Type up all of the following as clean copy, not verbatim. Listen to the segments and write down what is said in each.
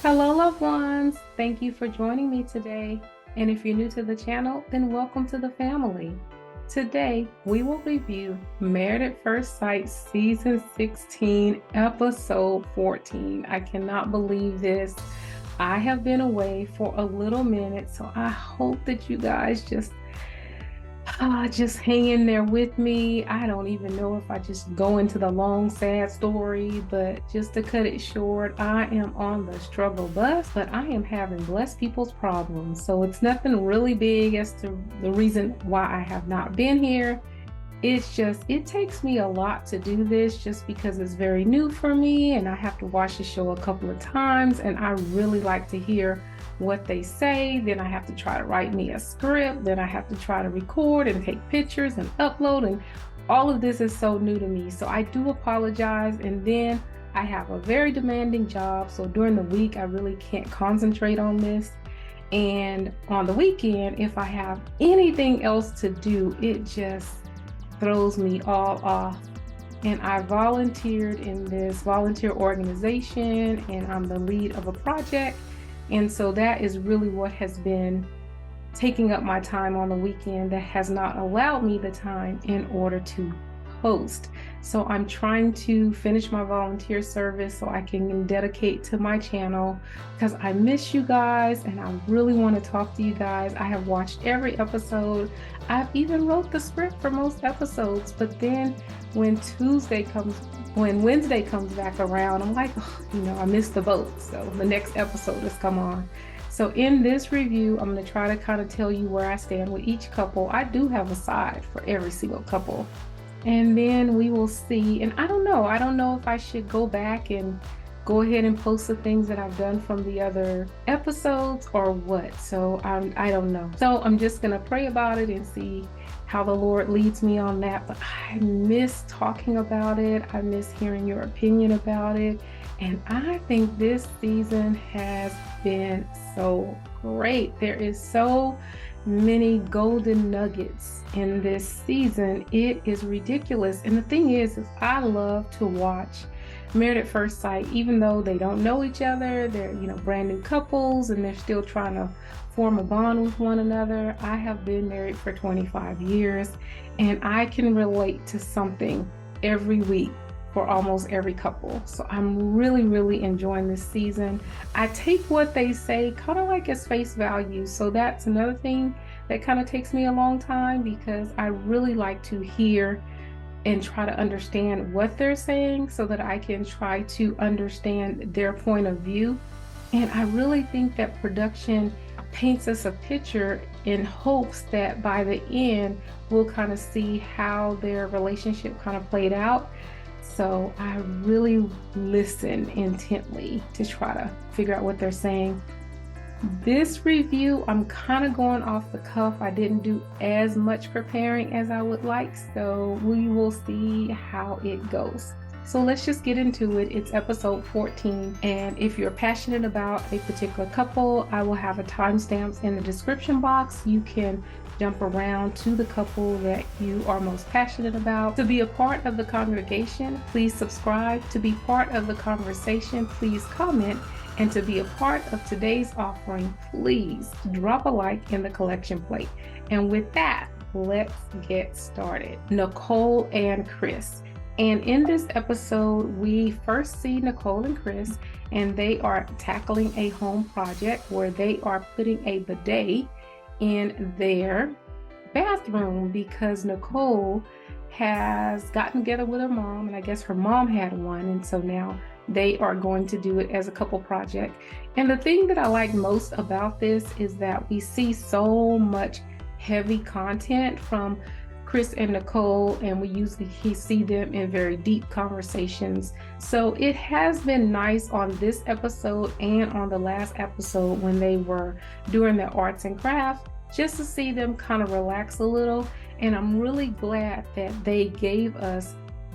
Hello, loved ones. Thank you for joining me today. And if you're new to the channel, then welcome to the family. Today, we will review Married at First Sight Season 16, Episode 14. I cannot believe this. I have been away for a little minute, so I hope that you guys just hang in there with me. I don't even know if I just go into the long, sad story, but just to cut it short, I am on the struggle bus, but I am having blessed people's problems. So it's nothing really big as to the reason why I have not been here. It's just, it takes me a lot to do this just because it's very new for me and I have to watch the show a couple of times and I really like to hear what they say. Then I have to try to write me a script. Then I have to try to record and take pictures and upload. And all of this is so new to me. So I do apologize. And then I have a very demanding job. So during the week, I really can't concentrate on this. And on the weekend, if I have anything else to do, it just throws me all off. And I volunteered in this volunteer organization and I'm the lead of a project. And so that is really what has been taking up my time on the weekend that has not allowed me the time in order to post. So I'm trying to finish my volunteer service so I can dedicate to my channel because I miss you guys and I really want to talk to you guys. I have watched every episode. I've even wrote the script for most episodes, but then when Wednesday comes back around, I'm like, oh, I missed the boat. So the next episode has come on. So in this review, I'm going to try to kind of tell you where I stand with each couple. I do have a side for every single couple. And then we will see. And I don't know if I should go back and go ahead and post the things that I've done from the other episodes or what. So I don't know. So I'm just going to pray about it and see how the Lord leads me on that. But I miss talking about it. I miss hearing your opinion about it. And I think this season has been so great. There is so many golden nuggets in this season. It is ridiculous. And the thing is I love to watch Married at First Sight, even though they don't know each other. They're, brand new couples and they're still trying to form a bond with one another. I have been married for 25 years and I can relate to something every week for almost every couple. So I'm really, really enjoying this season. I take what they say kind of like as face value. So that's another thing that kind of takes me a long time because I really like to hear and try to understand what they're saying so that I can try to understand their point of view. And I really think that production paints us a picture in hopes that by the end, we'll kind of see how their relationship kind of played out. So I really listen intently to try to figure out what they're saying. This review, I'm kind of going off the cuff. I didn't do as much preparing as I would like, so we will see how it goes. So let's just get into it. It's episode 14, and if you're passionate about a particular couple, I will have a timestamps in the description box. You can jump around to the couple that you are most passionate about. To be a part of the congregation, please subscribe. To be part of the conversation, please comment. And to be a part of today's offering, please drop a like in the collection plate. And with that, let's get started. Nicole and Chris. And in this episode, we first see Nicole and Chris, and they are tackling a home project where they are putting a bidet in their bathroom because Nicole has gotten together with her mom, and I guess her mom had one, and so now they are going to do it as a couple project. And the thing that I like most about this is that we see so much heavy content from Chris and Nicole, and we usually see them in very deep conversations. So it has been nice on this episode and on the last episode when they were doing their arts and crafts, just to see them kind of relax a little. And I'm really glad that they gave us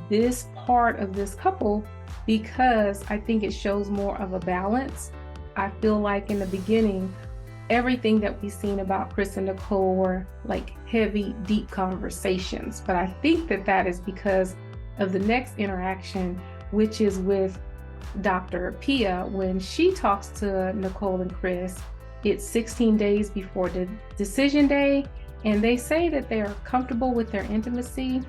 this part of this couple because I think it shows more of a balance. I feel like in the beginning, everything that we've seen about Chris and Nicole were like heavy, deep conversations. But I think that is because of the next interaction, which is with Dr. Pia, when she talks to Nicole and Chris, it's 16 days before the decision day, and they say that they are comfortable with their intimacy,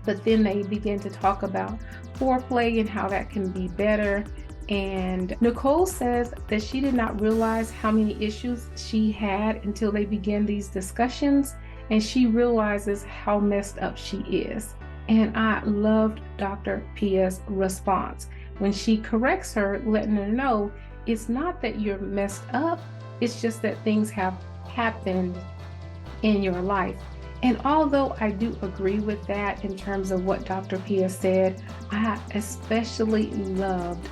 but then they begin to talk about foreplay and how that can be better. And Nicole says that she did not realize how many issues she had until they began these discussions, and she realizes how messed up she is. And I loved Dr. Pia's response when she corrects her, letting her know it's not that you're messed up, it's just that things have happened in your life. And although I do agree with that in terms of what Dr. Pia said, I especially loved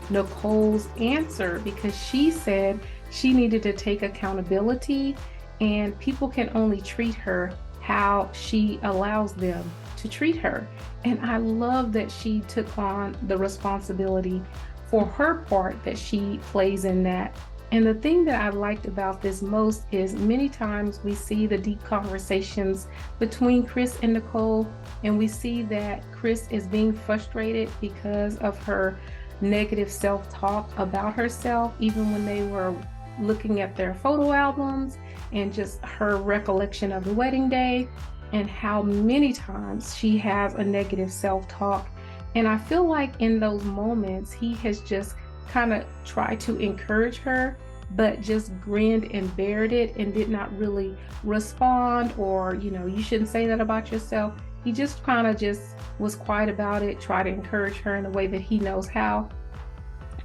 Nicole's answer, because she said she needed to take accountability and people can only treat her how she allows them to treat her. And I love that she took on the responsibility for her part that she plays in that. And the thing that I liked about this most is many times we see the deep conversations between Chris and Nicole, and we see that Chris is being frustrated because of her negative self-talk about herself, even when they were looking at their photo albums and just her recollection of the wedding day and how many times she has a negative self-talk. And I feel like in those moments, he has just kind of tried to encourage her, but just grinned and bared it and did not really respond, or, you shouldn't say that about yourself. He just kind of just was quiet about it, try to encourage her in the way that he knows how.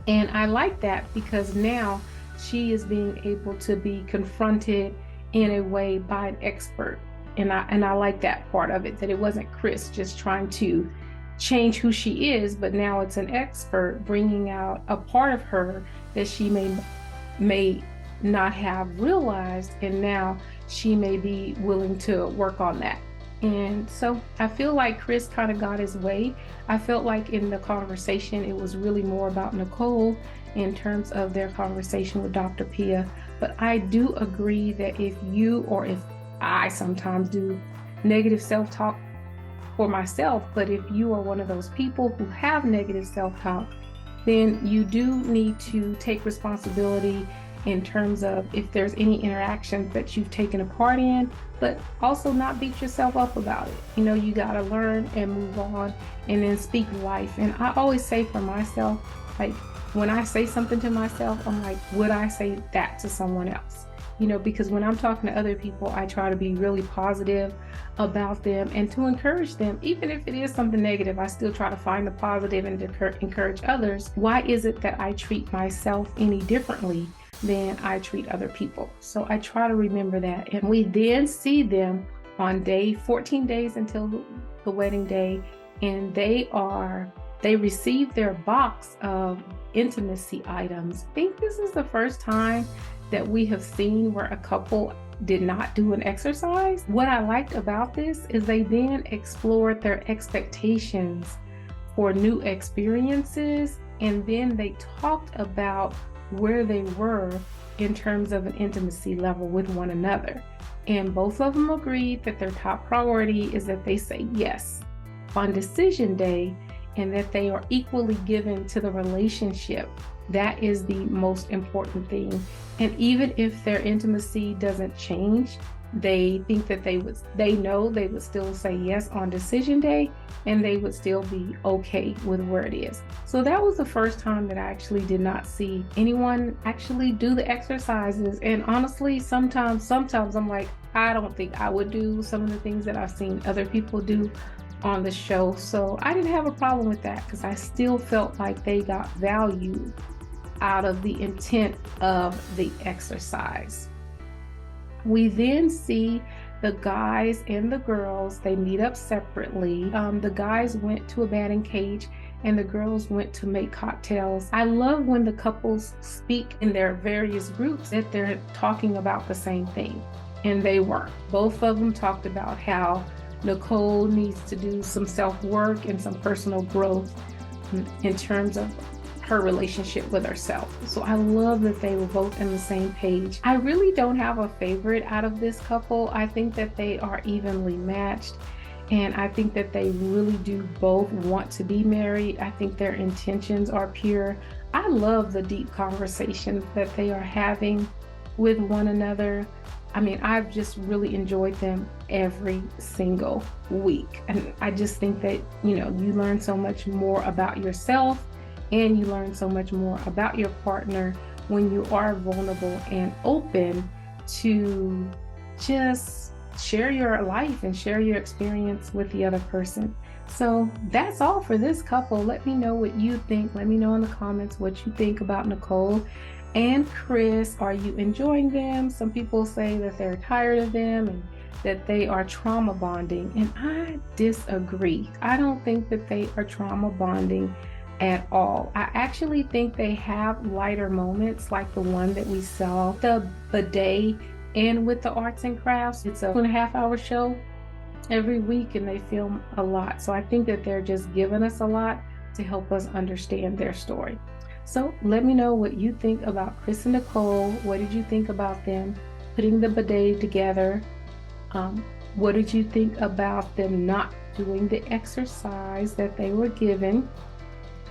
And I like that because now she is being able to be confronted in a way by an expert. And I like that part of it, that it wasn't Chris just trying to change who she is, but now it's an expert bringing out a part of her that she may not have realized, and now she may be willing to work on that. And so I feel like Chris kind of got his way. I felt like in the conversation it was really more about Nicole in terms of their conversation with Dr. Pia. But I do agree that if you, or if I sometimes do negative self-talk for myself, but if you are one of those people who have negative self-talk, then you do need to take responsibility in terms of if there's any interactions that you've taken a part in, but also not beat yourself up about it. You got to learn and move on and then speak life. And I always say for myself, like when I say something to myself, I'm like, would I say that to someone else? Because when I'm talking to other people, I try to be really positive about them and to encourage them. Even if it is something negative, I still try to find the positive and to encourage others. Why is it that I treat myself any differently than I treat other people? So I try to remember that. And we then see them on day 14 days until the wedding day, and they receive their box of intimacy items. I think this is the first time that we have seen where a couple did not do an exercise. What I liked about this is they then explored their expectations for new experiences, and then they talked about where they were in terms of an intimacy level with one another. And both of them agreed that their top priority is that they say yes on decision day, and that they are equally given to the relationship. That is the most important thing. And even if their intimacy doesn't change, they think that they know they would still say yes on decision day, and they would still be okay with where it is. So that was the first time that I actually did not see anyone actually do the exercises. And honestly, sometimes I'm like, I don't think I would do some of the things that I've seen other people do on the show. So I didn't have a problem with that, because I still felt like they got value out of the intent of the exercise. We then see the guys and the girls, they meet up separately. The guys went to a batting cage and the girls went to make cocktails. I love when the couples speak in their various groups that they're talking about the same thing, and they weren't. Both of them talked about how Nicole needs to do some self-work and some personal growth in terms of her relationship with herself. So I love that they were both on the same page. I really don't have a favorite out of this couple. I think that they are evenly matched. And I think that they really do both want to be married. I think their intentions are pure. I love the deep conversations that they are having with one another. I mean, I've just really enjoyed them every single week. And I just think that, you learn so much more about yourself and you learn so much more about your partner when you are vulnerable and open to just share your life and share your experience with the other person. So that's all for this couple. Let me know what you think. Let me know in the comments what you think about Nicole and Chris. Are you enjoying them? Some people say that they're tired of them and that they are trauma bonding, and I disagree. I don't think that they are trauma bonding at all. I actually think they have lighter moments like the one that we saw, the Bidet and with the arts and crafts. It's a 2.5-hour show every week and they film a lot. So I think that they're just giving us a lot to help us understand their story. So let me know what you think about Chris and Nicole. What did you think about them putting the bidet together? What did you think about them not doing the exercise that they were given,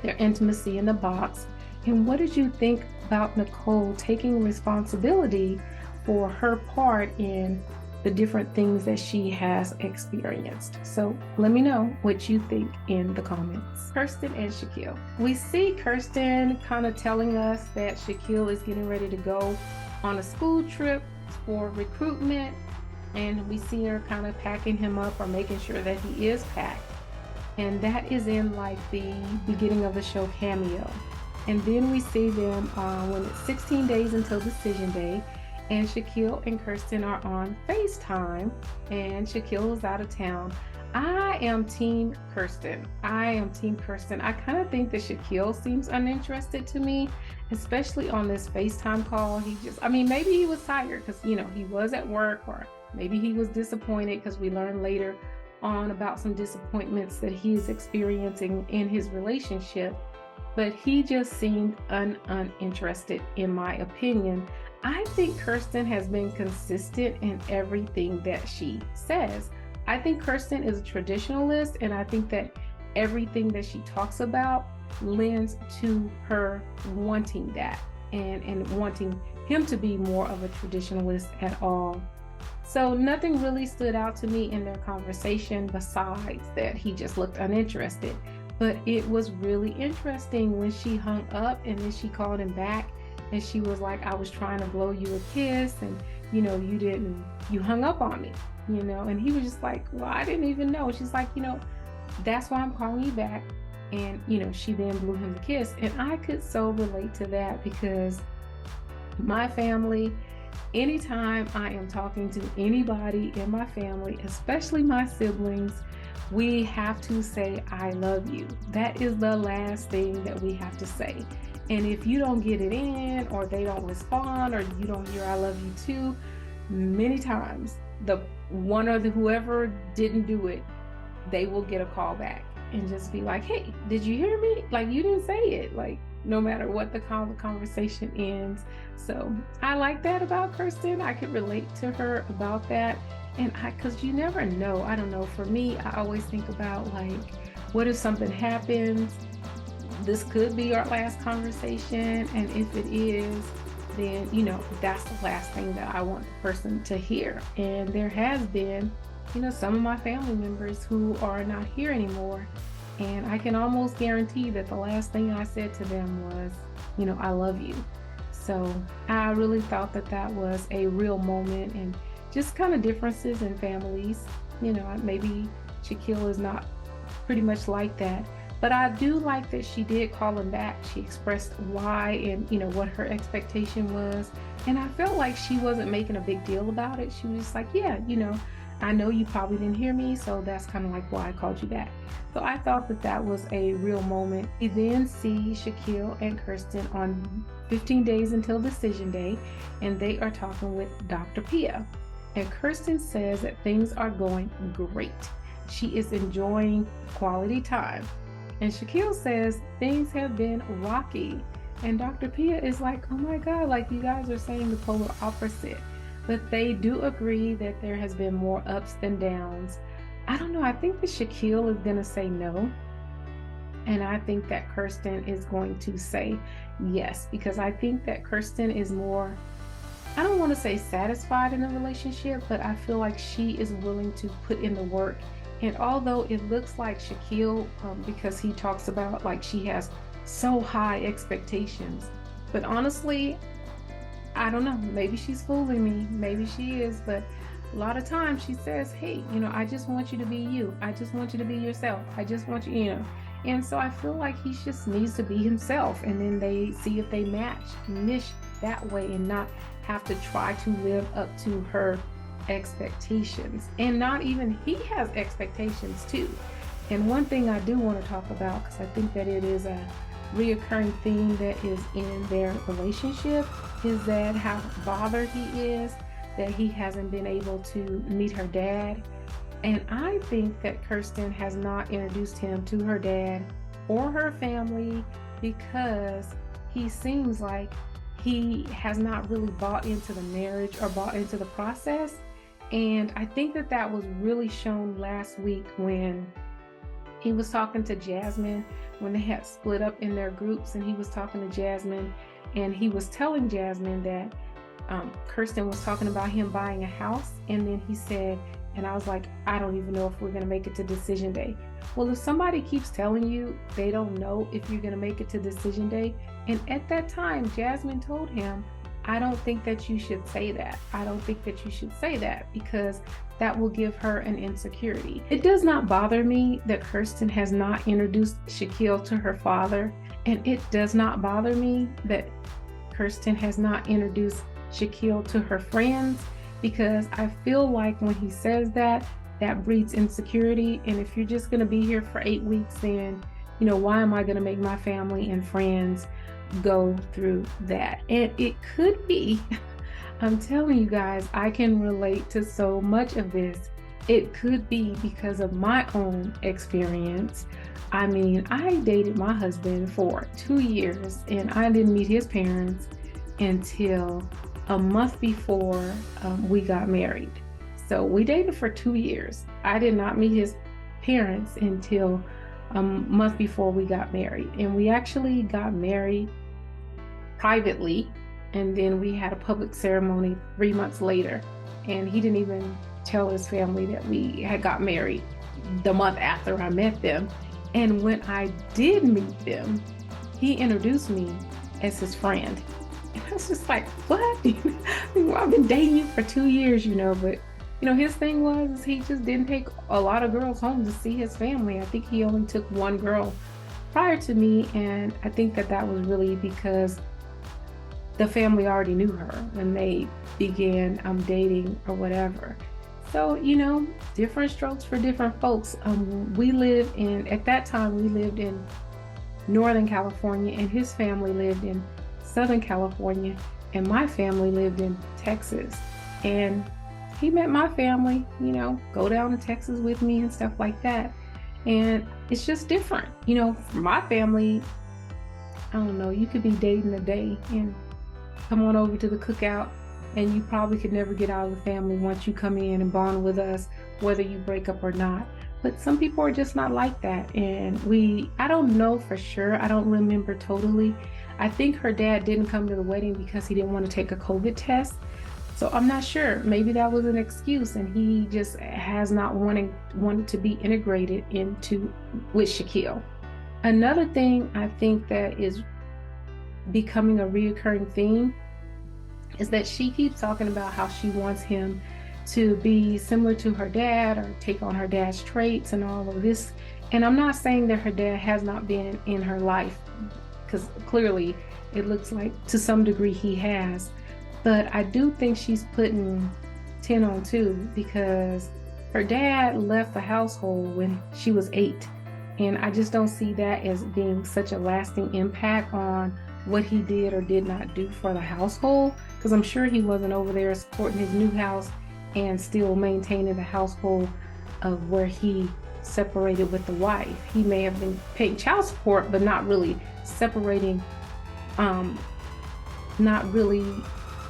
their intimacy in the box? And what did you think about Nicole taking responsibility for her part in the different things that she has experienced? So let me know what you think in the comments. KIRSTEN and SHAQUILLE. We see KIRSTEN kind of telling us that SHAQUILLE is getting ready to go on a school trip for recruitment, and we see her kind of packing him up or making sure that he is packed. And that is in like the beginning of the show cameo. And then we see them when it's 16 days until decision day, and SHAQUILLE and KIRSTEN are on FaceTime, and SHAQUILLE is out of town. I am team KIRSTEN. I kind of think that SHAQUILLE seems uninterested to me, especially on this FaceTime call. Maybe he was tired because, he was at work, or maybe he was disappointed because we learned later on about some disappointments that he's experiencing in his relationship. But he just seemed uninterested in my opinion. I think KIRSTEN has been consistent in everything that she says. I think KIRSTEN is a traditionalist, and I think that everything that she talks about lends to her wanting that and wanting him to be more of a traditionalist at all. So nothing really stood out to me in their conversation besides that he just looked uninterested. But it was really interesting when she hung up and then she called him back and she was like, I was trying to blow you a kiss and you hung up on me, and he was just like, well, I didn't even know. She's like, that's why I'm calling you back. And, she then blew him the kiss. And I could so relate to that because my family, anytime I am talking to anybody in my family, especially my siblings, we have to say, I love you. That is the last thing that we have to say. And if you don't get it in, or they don't respond, or you don't hear I love you too, many times the one or whoever didn't do it, they will get a call back and just be like, hey, did you hear me? Like, you didn't say it. Like, no matter what the conversation ends. So I like that about KIRSTEN. I could relate to her about that. And because you never know. I don't know. For me, I always think about, like, what if something happens? This could be our last conversation. And if it is, then, that's the last thing that I want the person to hear. And there has been, some of my family members who are not here anymore. And I can almost guarantee that the last thing I said to them was, I love you. So I really thought that that was a real moment, and just kind of differences in families. Maybe SHAQUILLE is not pretty much like that. But I do like that she did call him back. She expressed why and, what her expectation was. And I felt like she wasn't making a big deal about it. She was just like, yeah, I know you probably didn't hear me, so that's kind of like why I called you back. So I thought that that was a real moment. We then see SHAQUILLE and KIRSTEN on 15 days until decision day, and they are talking with Dr. Pia. And KIRSTEN says that things are going great. She is enjoying quality time. And SHAQUILLE says things have been rocky. And Dr. Pia is like, oh my God, like you guys are saying the polar opposite. But they do agree that there has been more ups than downs. I don't know. I think that SHAQUILLE is going to say no. And I think that KIRSTEN is going to say yes, because I think that KIRSTEN is more, I don't want to say satisfied in a relationship, but I feel like she is willing to put in the work. And although it looks like SHAQUILLE, because he talks about like she has so high expectations, but honestly, I don't know, maybe she's fooling me, maybe she is, but a lot of times she says, hey, I just want you to be you. I just want you to be yourself. I just want you. And so I feel like he just needs to be himself, and then they see if they niche that way and not have to try to live up to her expectations. And not even, he has expectations too. And one thing I do want to talk about, because I think that it is a reoccurring theme that is in their relationship, is that how bothered he is that he hasn't been able to meet her dad. And I think that KIRSTEN has not introduced him to her dad or her family because he seems like he has not really bought into the marriage or bought into the process. And I think that that was really shown last week when he was talking to Jasmine, when they had split up in their groups, and he was talking to Jasmine, and he was telling Jasmine that KIRSTEN was talking about him buying a house. And then he said, and I was like, I don't even know if we're going to make it to decision day. Well, if somebody keeps telling you they don't know if you're going to make it to decision day, and at that time, Jasmine told him, I don't think that you should say that. I don't think that you should say that, because that will give her an insecurity. It does not bother me that KIRSTEN has not introduced SHAQUILLE to her father. And it does not bother me that KIRSTEN has not introduced SHAQUILLE to her friends, because I feel like when he says that, that breeds insecurity. And if you're just going to be here for 8 weeks, then, why am I going to make my family and friends go through that? And it could be, I'm telling you guys, I can relate to so much of this. It could be because of my own experience. I mean, I dated my husband for 2 years, and I didn't meet his parents until a month before we got married. So we dated for 2 years. I did not meet his parents until a month before we got married. And we actually got married privately, and then we had a public ceremony 3 months later. And he didn't even tell his family that we had got married the month after I met them. And when I did meet them, he introduced me as his friend. And I was just like, what? I've been dating you for 2 years, but his thing was he just didn't take a lot of girls home to see his family. I think he only took one girl prior to me, and I think that that was really because the family already knew her when they began dating or whatever. So, different strokes for different folks. At that time, we lived in Northern California, and his family lived in Southern California, and my family lived in Texas. And he met my family, go down to Texas with me and stuff like that. And it's just different. For my family, I don't know, you could be dating a day and come on over to the cookout, and you probably could never get out of the family once you come in and bond with us, whether you break up or not. But some people are just not like that. And I don't know for sure. I don't remember totally. I think her dad didn't come to the wedding because he didn't want to take a COVID test. So I'm not sure. Maybe that was an excuse, and he just has not wanted to be integrated with SHAQUILLE. Another thing I think that is becoming a reoccurring theme is that she keeps talking about how she wants him to be similar to her dad or take on her dad's traits and all of this. And I'm not saying that her dad has not been in her life, because clearly it looks like to some degree he has. But I do think she's putting 10 on 2, because her dad left the household when she was 8. And I just don't see that as being such a lasting impact on what he did or did not do for the household, because I'm sure he wasn't over there supporting his new house and still maintaining the household of where he separated with the wife. He may have been paying child support, but not really separating, not really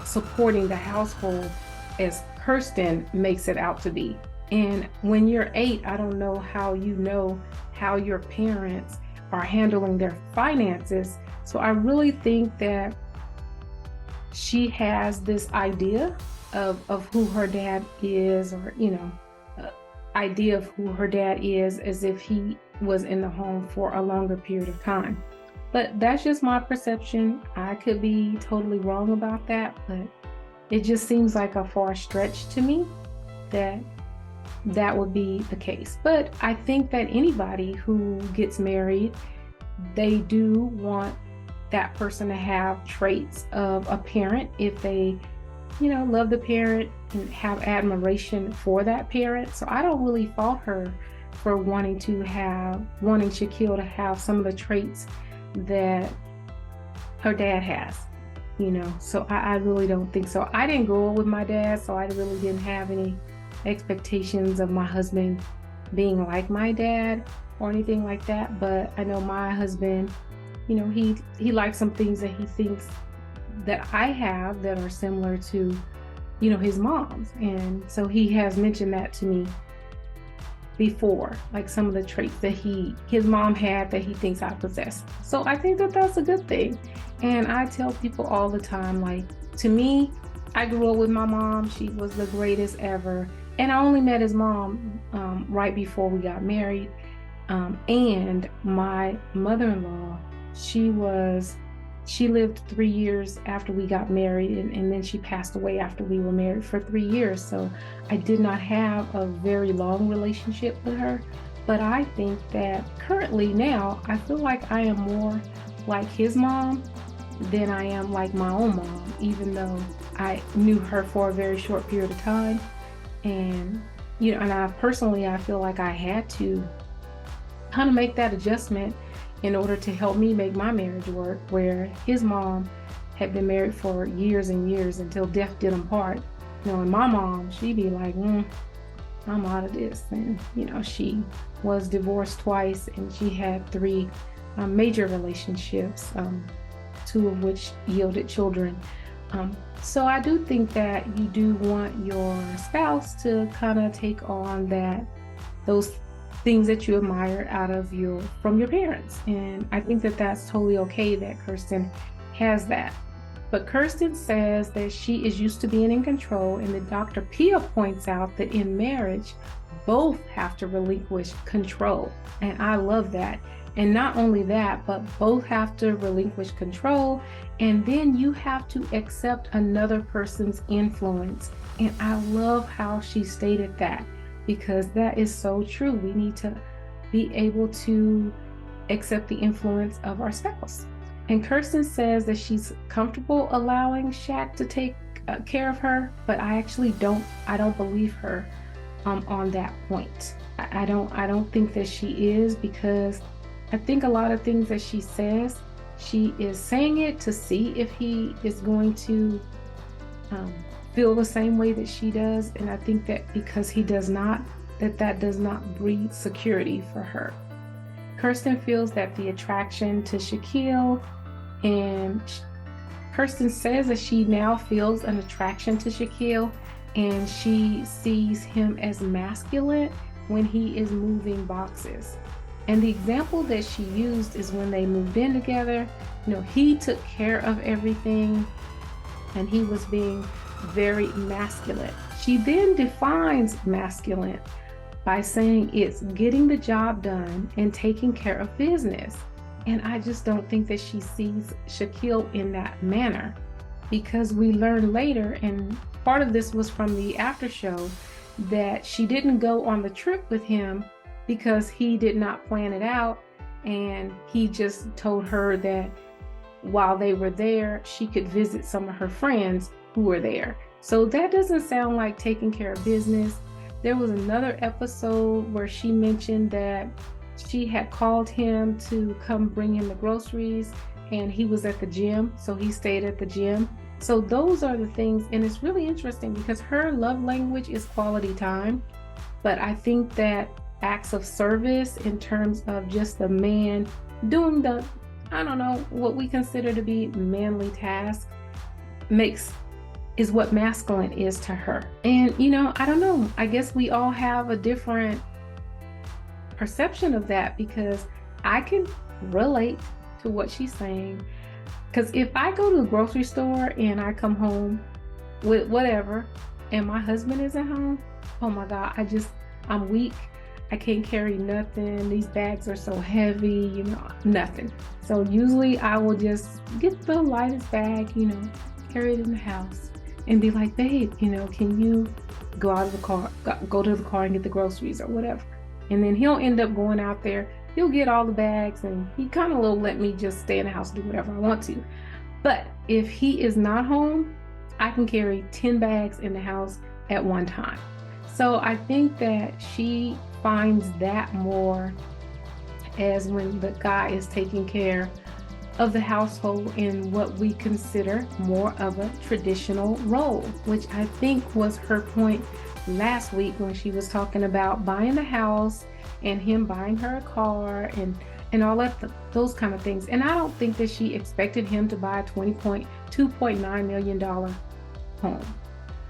supporting the household as KIRSTEN makes it out to be. And when you're 8, I don't know how you know how your parents are handling their finances. So I really think that she has this idea of who her dad is, or, idea of who her dad is, as if he was in the home for a longer period of time. But that's just my perception. I could be totally wrong about that, but it just seems like a far stretch to me that that would be the case. But I think that anybody who gets married, they do want that person to have traits of a parent if they, love the parent and have admiration for that parent. So I don't really fault her for wanting Shaquille to have some of the traits that her dad has, so I really don't think so. I didn't grow up with my dad, so I really didn't have any expectations of my husband being like my dad or anything like that. But I know my husband, he likes some things that he thinks that I have that are similar to, his mom's. And so he has mentioned that to me before, like some of the traits that his mom had that he thinks I possess. So I think that that's a good thing. And I tell people all the time, like, to me, I grew up with my mom. She was the greatest ever. And I only met his mom right before we got married. And my mother-in-law, she lived 3 years after we got married, and then she passed away after we were married for 3 years. So I did not have a very long relationship with her. But I think that currently now, I feel like I am more like his mom than I am like my own mom, even though I knew her for a very short period of time. And, and I feel like I had to kind of make that adjustment in order to help me make my marriage work, where his mom had been married for years and years until death did them part. And my mom, she'd be like, I'm out of this. And, she was divorced twice, and she had 3 major relationships, 2 of which yielded children. So I do think that you do want your spouse to kind of take on those things that you admire from your parents. And I think that that's totally okay that KIRSTEN has that. But KIRSTEN says that she is used to being in control, and that Dr. Pia points out that in marriage, both have to relinquish control. And I love that. And not only that, but both have to relinquish control, and then you have to accept another person's influence. And I love how she stated that, because that is so true. We need to be able to accept the influence of our spouse. And KIRSTEN says that she's comfortable allowing Shaq to take care of her, but I actually don't believe her on that point. I don't think that she is, because I think a lot of things that she says, she is saying it to see if he is going to feel the same way that she does. And I think that because he does not, that does not breed security for her. KIRSTEN feels that the attraction to Shaquille, and KIRSTEN says that she now feels an attraction to Shaquille, and she sees him as masculine when he is moving boxes. And the example that she used is when they moved in together. He took care of everything, and he was being very masculine. She then defines masculine by saying it's getting the job done and taking care of business. And I just don't think that she sees Shaquille in that manner, because we learned later, and part of this was from the after show, that she didn't go on the trip with him because he did not plan it out, and he just told her that while they were there, she could visit some of her friends who were there. So that doesn't sound like taking care of business. There was another episode where she mentioned that she had called him to come bring in the groceries, and he was at the gym, so he stayed at the gym. So those are the things, and it's really interesting because her love language is quality time, but I think that acts of service in terms of just the man doing what we consider to be manly tasks makes is what masculine is to her. And, you know, I don't know. I guess we all have a different perception of that, because I can relate to what she's saying. Because if I go to the grocery store and I come home with whatever and my husband isn't home, oh my God, I'm weak. I can't carry nothing. These bags are so heavy, you know, nothing. So usually I will just get the lightest bag, you know, carry it in the house and be like, babe, you know, can you go out of the car, go to the car and get the groceries or whatever. And then he'll end up going out there. He'll get all the bags and he kind of will let me just stay in the house and do whatever I want to. But if he is not home, I can carry 10 bags in the house at one time. So I think that she finds that more as when the guy is taking care of the household in what we consider more of a traditional role, which I think was her point last week when she was talking about buying the house and him buying her a car and all that, those kind of things. And I don't think that she expected him to buy a $2.9 million home.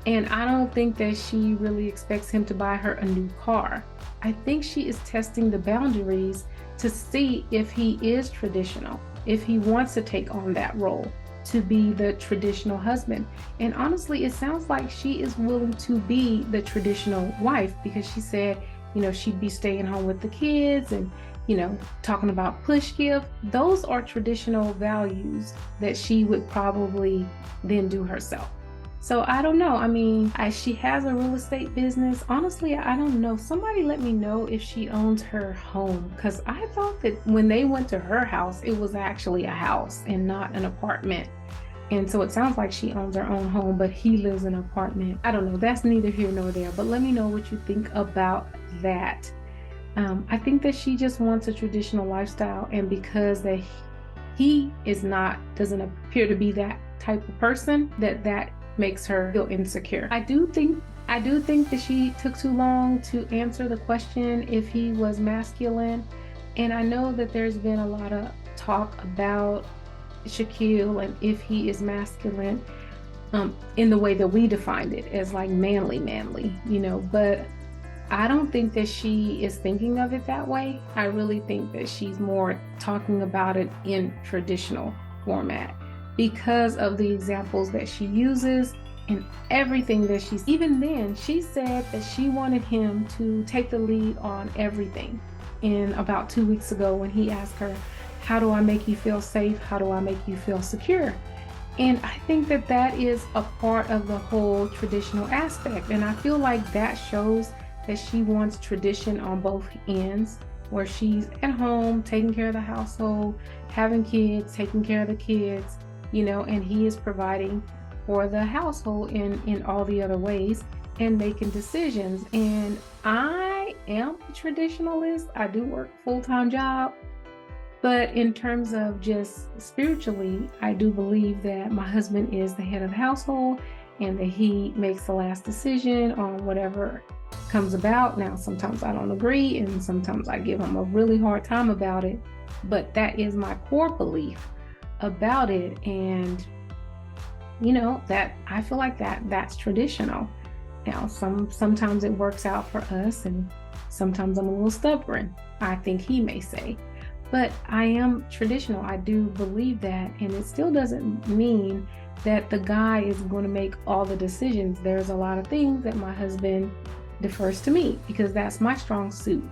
And I don't think that she really expects him to buy her a new car. I think she is testing the boundaries to see if he is traditional, if he wants to take on that role to be the traditional husband. And honestly, it sounds like she is willing to be the traditional wife, because she said, you know, she'd be staying home with the kids and, you know, talking about push gift. Those are traditional values that she would probably then do herself. So I don't know. I mean, she has a real estate business. Honestly, I don't know. Somebody let me know if she owns her home, because I thought that when they went to her house, it was actually a house and not an apartment. And so it sounds like she owns her own home, but he lives in an apartment. I don't know. That's neither here nor there, but let me know what you think about that. I think that she just wants a traditional lifestyle, and because that he doesn't appear to be that type of person, that makes her feel insecure. I do think that she took too long to answer the question if he was masculine. And I know that there's been a lot of talk about SHAQUILLE and if he is masculine in the way that we defined it as like manly, you know, but I don't think that she is thinking of it that way. I really think that she's more talking about it in traditional format because of the examples that she uses and everything that even then, she said that she wanted him to take the lead on everything. And about 2 weeks ago when he asked her, how do I make you feel safe? How do I make you feel secure? And I think that that is a part of the whole traditional aspect. And I feel like that shows that she wants tradition on both ends, where she's at home, taking care of the household, having kids, taking care of the kids, you know, and he is providing for the household in all the other ways and making decisions. And I am a traditionalist. I do work a full-time job. But in terms of just spiritually, I do believe that my husband is the head of the household and that he makes the last decision on whatever comes about. Now, sometimes I don't agree and sometimes I give him a really hard time about it, but that is my core belief about it. And, you know, that I feel like that's traditional. Now, sometimes it works out for us and sometimes I'm a little stubborn, I think he may say. But I am traditional. I do believe that. And it still doesn't mean that the guy is going to make all the decisions. There's a lot of things that my husband defers to me because that's my strong suit.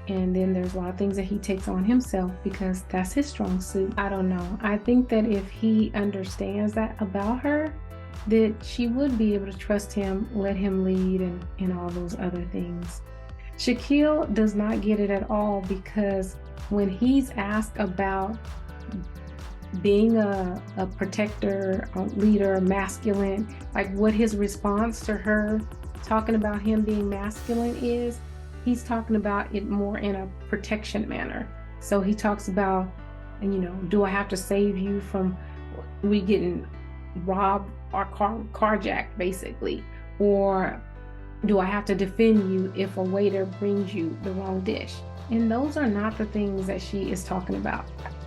And then there's a lot of things that he takes on himself because that's his strong suit. I don't know. I think that if he understands that about her, that she would be able to trust him, let him lead, and all those other things. SHAQUILLE does not get it at all, because when he's asked about being a protector, a leader, masculine, like what his response to her talking about him being masculine is, he's talking about it more in a protection manner. So he talks about, and you know, do I have to save you from we getting robbed or carjacked, basically? Or do I have to defend you if a waiter brings you the wrong dish? And those are not the things that she is talking about.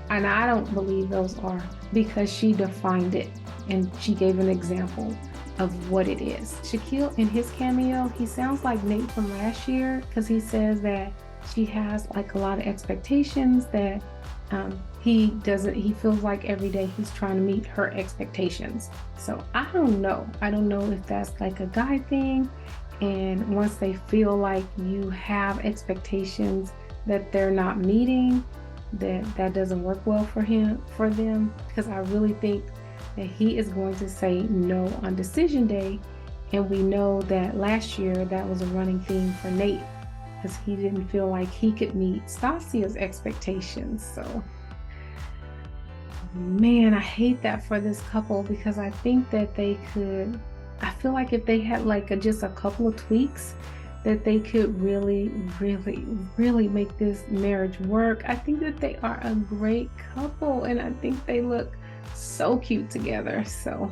And I don't believe those are, because she defined it and she gave an example of what it is. Shaquille, in his cameo, he sounds like Nate from last year, because he says that she has like a lot of expectations that he feels like every day he's trying to meet her expectations. So I don't know if that's like a guy thing, and once they feel like you have expectations that they're not meeting, that doesn't work well for them, because I really think that he is going to say no on decision day. And we know that last year that was a running theme for Nate, because he didn't feel like he could meet Stacia's expectations. So man, I hate that for this couple, because I think that I feel like if they had like just a couple of tweaks, that they could really make this marriage work. I think that they are a great couple, and I think they look so cute together. So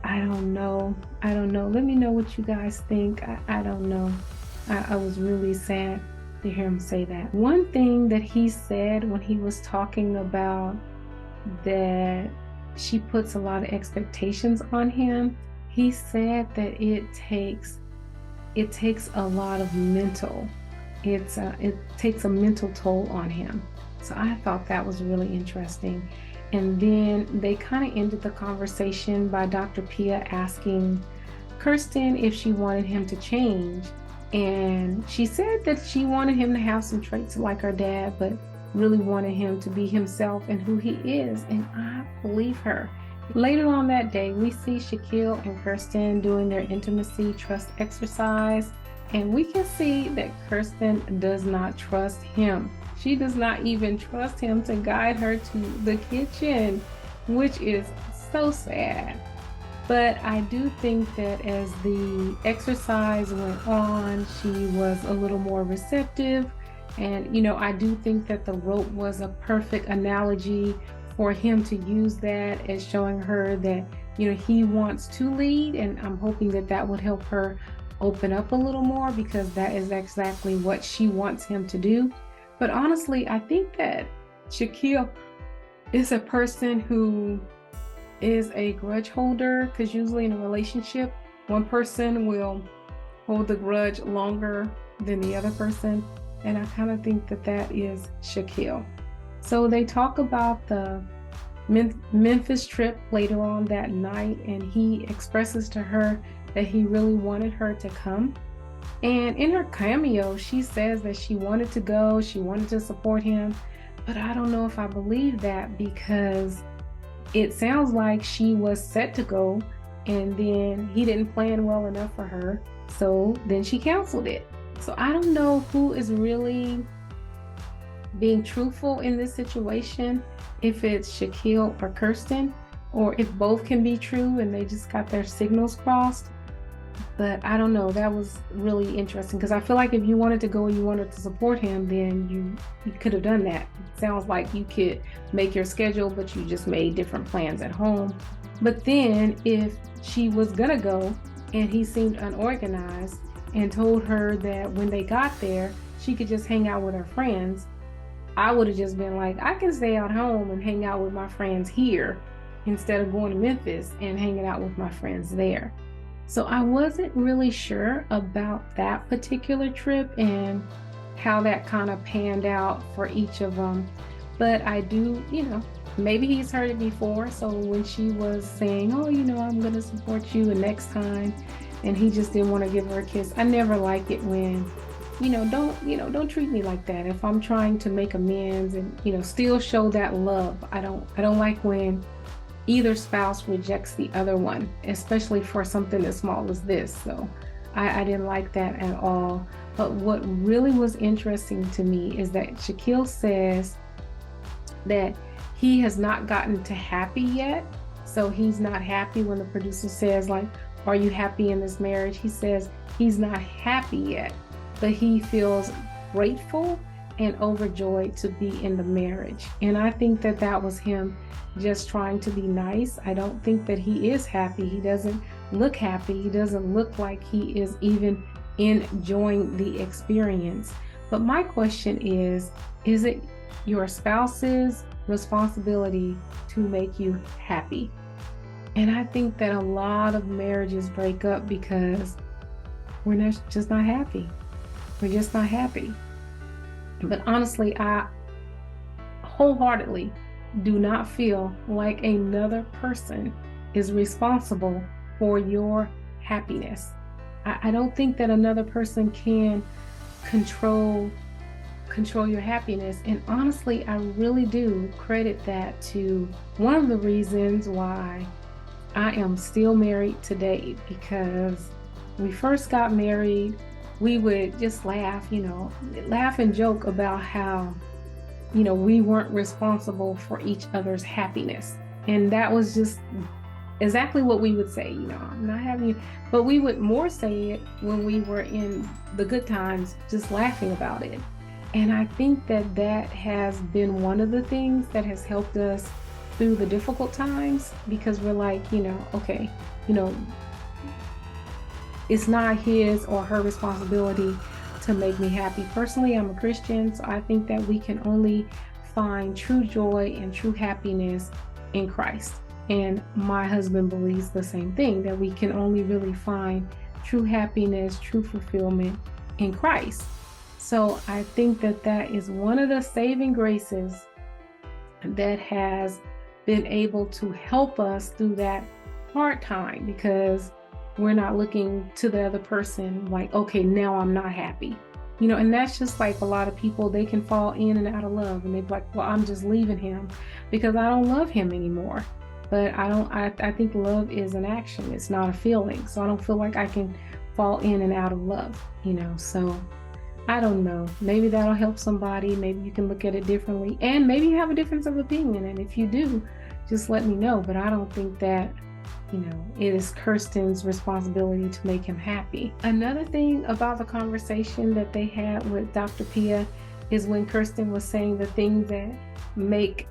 I don't know. Let me know what you guys think. I don't know. I was really sad to hear him say that. One thing that he said when he was talking about that she puts a lot of expectations on him, he said that it takes a lot of it takes a mental toll on him. So I thought that was really interesting. And then they kind of ended the conversation by Dr. Pia asking Kirsten if she wanted him to change. And she said that she wanted him to have some traits like her dad, but really wanted him to be himself and who he is. And I believe her. Later on that day, we see Shaquille and Kirsten doing their intimacy trust exercise. And we can see that Kirsten does not trust him. She does not even trust him to guide her to the kitchen, which is so sad. But I do think that as the exercise went on, she was a little more receptive. And, I do think that the rope was a perfect analogy for him to use that as showing her that, he wants to lead. And I'm hoping that that would help her open up a little more, because that is exactly what she wants him to do. But honestly, I think that Shaquille is a person who is a grudge holder, because usually in a relationship, one person will hold the grudge longer than the other person. And I kind of think that that is Shaquille. So they talk about the Memphis trip later on that night, and he expresses to her that he really wanted her to come. And in her cameo, she says that she wanted to go, she wanted to support him, but I don't know if I believe that, because it sounds like she was set to go and then he didn't plan well enough for her, so then she canceled it. So I don't know who is really being truthful in this situation, if it's Shaquille or Kirsten, or if both can be true and they just got their signals crossed. But I don't know, that was really interesting, because I feel like if you wanted to go and you wanted to support him, then you could have done that. It sounds like you could make your schedule, but you just made different plans at home. But then if she was gonna go and he seemed unorganized and told her that when they got there, she could just hang out with her friends, I would have just been like, I can stay at home and hang out with my friends here instead of going to Memphis and hanging out with my friends there. So I wasn't really sure about that particular trip and how that kind of panned out for each of them. But I do, maybe he's heard it before. So when she was saying, oh, I'm going to support you and next time, and he just didn't want to give her a kiss. I never like it when, don't treat me like that. If I'm trying to make amends and, still show that love. I don't like when either spouse rejects the other one, especially for something as small as this. So I didn't like that at all. But what really was interesting to me is that Shaquille says that he has not gotten to happy yet. So he's not happy when the producer says, like, are you happy in this marriage? He says he's not happy yet, but he feels grateful and overjoyed to be in the marriage. And I think that that was him just trying to be nice. I don't think that he is happy. He doesn't look happy. He doesn't look like he is even enjoying the experience. But my question is it your spouse's responsibility to make you happy? And I think that a lot of marriages break up because we're just not happy. We're just not happy. But honestly, I wholeheartedly do not feel like another person is responsible for your happiness. I don't think that another person can control your happiness. And honestly, I really do credit that to one of the reasons why I am still married today, because when we first got married, we would just laugh and joke about how, we weren't responsible for each other's happiness. And that was just exactly what we would say, I'm not having, but we would more say it when we were in the good times, just laughing about it. And I think that that has been one of the things that has helped us through the difficult times, because we're like, okay, it's not his or her responsibility to make me happy. Personally, I'm a Christian, so I think that we can only find true joy and true happiness in Christ. And my husband believes the same thing, that we can only really find true happiness, true fulfillment in Christ. So I think that that is one of the saving graces that has been able to help us through that hard time, because we're not looking to the other person like, okay, now I'm not happy. And that's just like a lot of people, they can fall in and out of love, and they're like, well, I'm just leaving him because I don't love him anymore. But I think love is an action. It's not a feeling. So I don't feel like I can fall in and out of love, so I don't know. Maybe that'll help somebody. Maybe you can look at it differently, and maybe you have a difference of opinion. And if you do, just let me know. But I don't think that, it is KIRSTEN's responsibility to make him happy. Another thing about the conversation that they had with Dr. Pia is when KIRSTEN was saying the things that make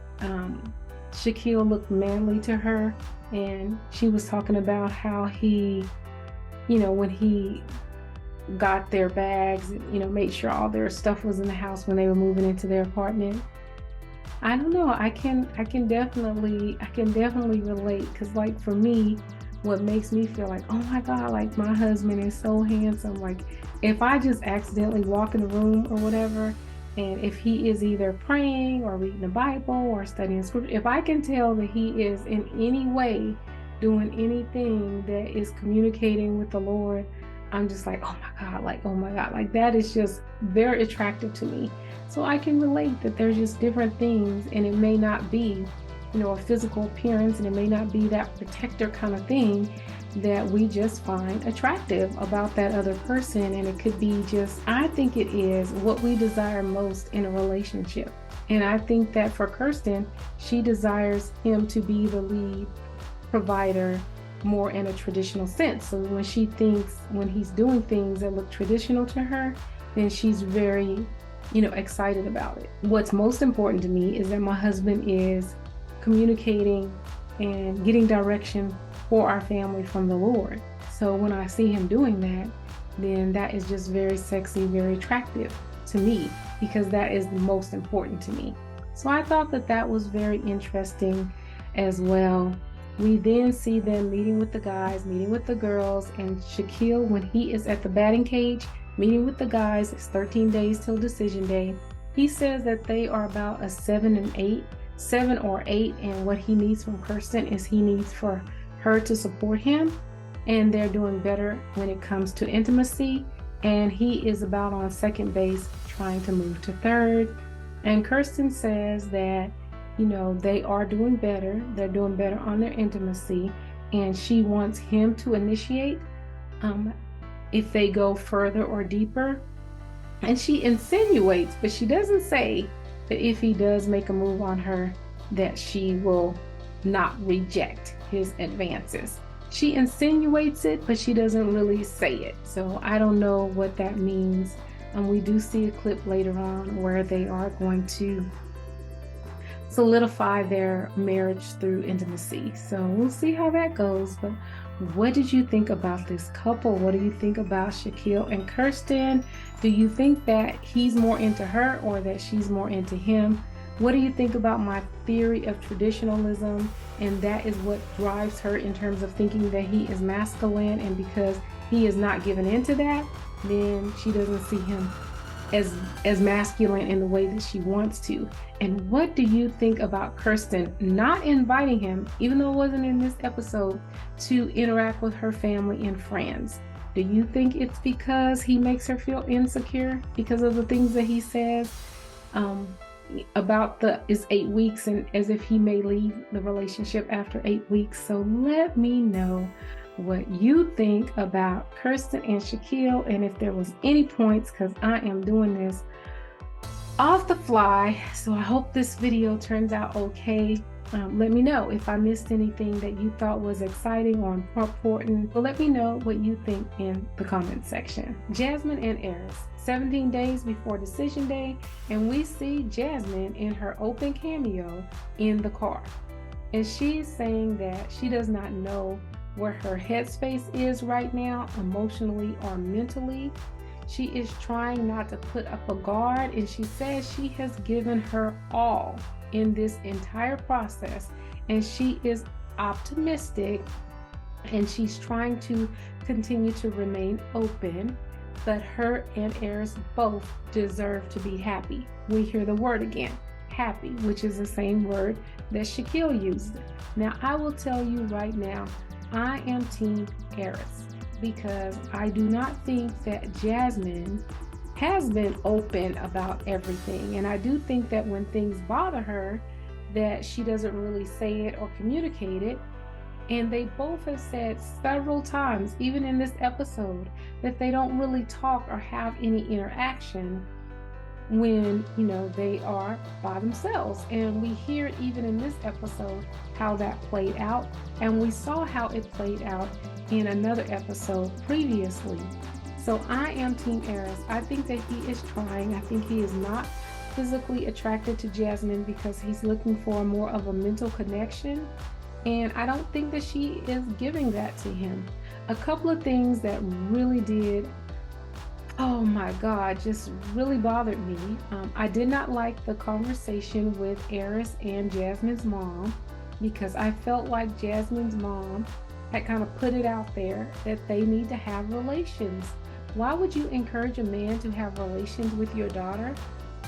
SHAQUILLE look manly to her. And she was talking about how he, when he got their bags, made sure all their stuff was in the house when they were moving into their apartment. I don't know. I can definitely relate, because like for me, what makes me feel like, oh my God, like my husband is so handsome. Like if I just accidentally walk in the room or whatever, and if he is either praying or reading the Bible or studying scripture, if I can tell that he is in any way doing anything that is communicating with the Lord, I'm just like, oh my God, like that is just very attractive to me. So I can relate that there's just different things, and it may not be, a physical appearance, and it may not be that protector kind of thing that we just find attractive about that other person. And it could be just, I think it is what we desire most in a relationship. And I think that for KIRSTEN, she desires him to be the lead provider more in a traditional sense. So when he's doing things that look traditional to her, then she's very, excited about it. What's most important to me is that my husband is communicating and getting direction for our family from the Lord. So when I see him doing that, then that is just very sexy, very attractive to me, because that is the most important to me. So I thought that that was very interesting as well. We then see them meeting with the guys, meeting with the girls, and SHAQUILLE, when he is at the batting cage, meeting with the guys, it's 13 days till decision day. He says that they are about a 7 or 8, and what he needs from KIRSTEN is he needs for her to support him, and they're doing better when it comes to intimacy. And he is about on second base, trying to move to third. And KIRSTEN says that, they are doing better. They're doing better on their intimacy, and she wants him to initiate if they go further or deeper. And she insinuates, but she doesn't say, that if he does make a move on her, that she will not reject his advances. She insinuates it, but she doesn't really say it. So I don't know what that means. And we do see a clip later on where they are going to solidify their marriage through intimacy. So we'll see how that goes. But what did you think about this couple? What do you think about SHAQUILLE and KIRSTEN? Do you think that he's more into her or that she's more into him? What do you think about my theory of traditionalism? And that is what drives her in terms of thinking that he is masculine, and because he is not given into that, then she doesn't see him as masculine in the way that she wants to. And what do you think about KIRSTEN not inviting him, even though it wasn't in this episode, to interact with her family and friends? Do you think it's because he makes her feel insecure because of the things that he says about it's 8 weeks, and as if he may leave the relationship after 8 weeks? So let me know what you think about KIRSTEN and SHAQUILLE, and if there was any points, because I am doing this off the fly, so I hope this video turns out okay. Let me know if I missed anything that you thought was exciting or important. But let me know what you think in the comment section. Jasmine and Airris, 17 days before Decision Day, and we see Jasmine in her open cameo in the car, and she's saying that she does not know where her headspace is right now, emotionally or mentally. She is trying not to put up a guard, and she says she has given her all in this entire process, and she is optimistic, and she's trying to continue to remain open, but her and Airris both deserve to be happy. We hear the word again, happy, which is the same word that SHAQUILLE used. Now, I will tell you right now, I am team Airris, because I do not think that Jasmine has been open about everything. And I do think that when things bother her, that she doesn't really say it or communicate it. And they both have said several times, even in this episode, that they don't really talk or have any interaction when, you know, they are by themselves. And we hear even in this episode how that played out, and we saw how it played out in another episode previously. So I am team Airris. I think that he is trying. I think he is not physically attracted to Jasmine because he's looking for more of a mental connection, and I don't think that she is giving that to him. A couple of things that really did, oh my God, just really bothered me. I did not like the conversation with Airris and Jasmine's mom, because I felt like Jasmine's mom had kind of put it out there that they need to have relations. Why would you encourage a man to have relations with your daughter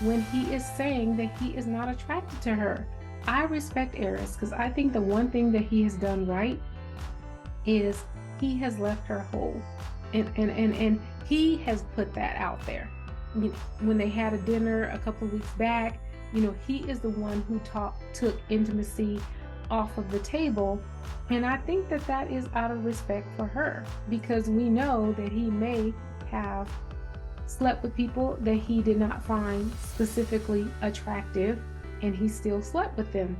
when he is saying that he is not attracted to her? I respect Airris, because I think the one thing that he has done right is he has left her whole. And he has put that out there. When they had a dinner a couple of weeks back, you know, he is the one who took intimacy off of the table. And I think that that is out of respect for her, because we know that he may have slept with people that he did not find specifically attractive, and he still slept with them.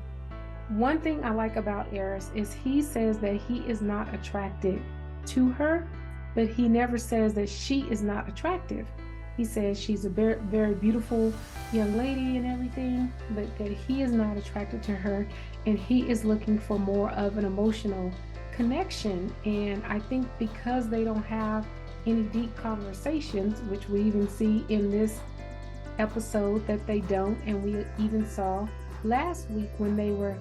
One thing I like about Airris is he says that he is not attracted to her, but he never says that she is not attractive. He says she's a very, very beautiful young lady and everything, but that he is not attracted to her, and he is looking for more of an emotional connection. And I think because they don't have any deep conversations, which we even see in this episode that they don't, and we even saw last week when they were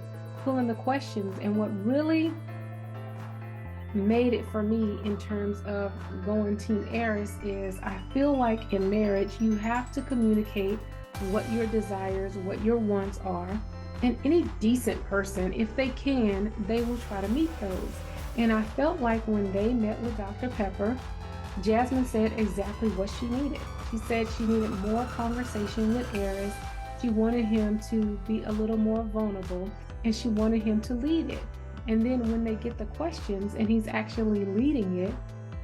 pulling the questions. And what really made it for me in terms of going team Airris is I feel like in marriage you have to communicate what your desires, what your wants are, and any decent person, if they can, they will try to meet those. And I felt like when they met with Dr. Pepper, Jasmine said exactly what she needed. She said she needed more conversation with Airris. She wanted him to be a little more vulnerable, and she wanted him to lead it. And then when they get the questions and he's actually leading it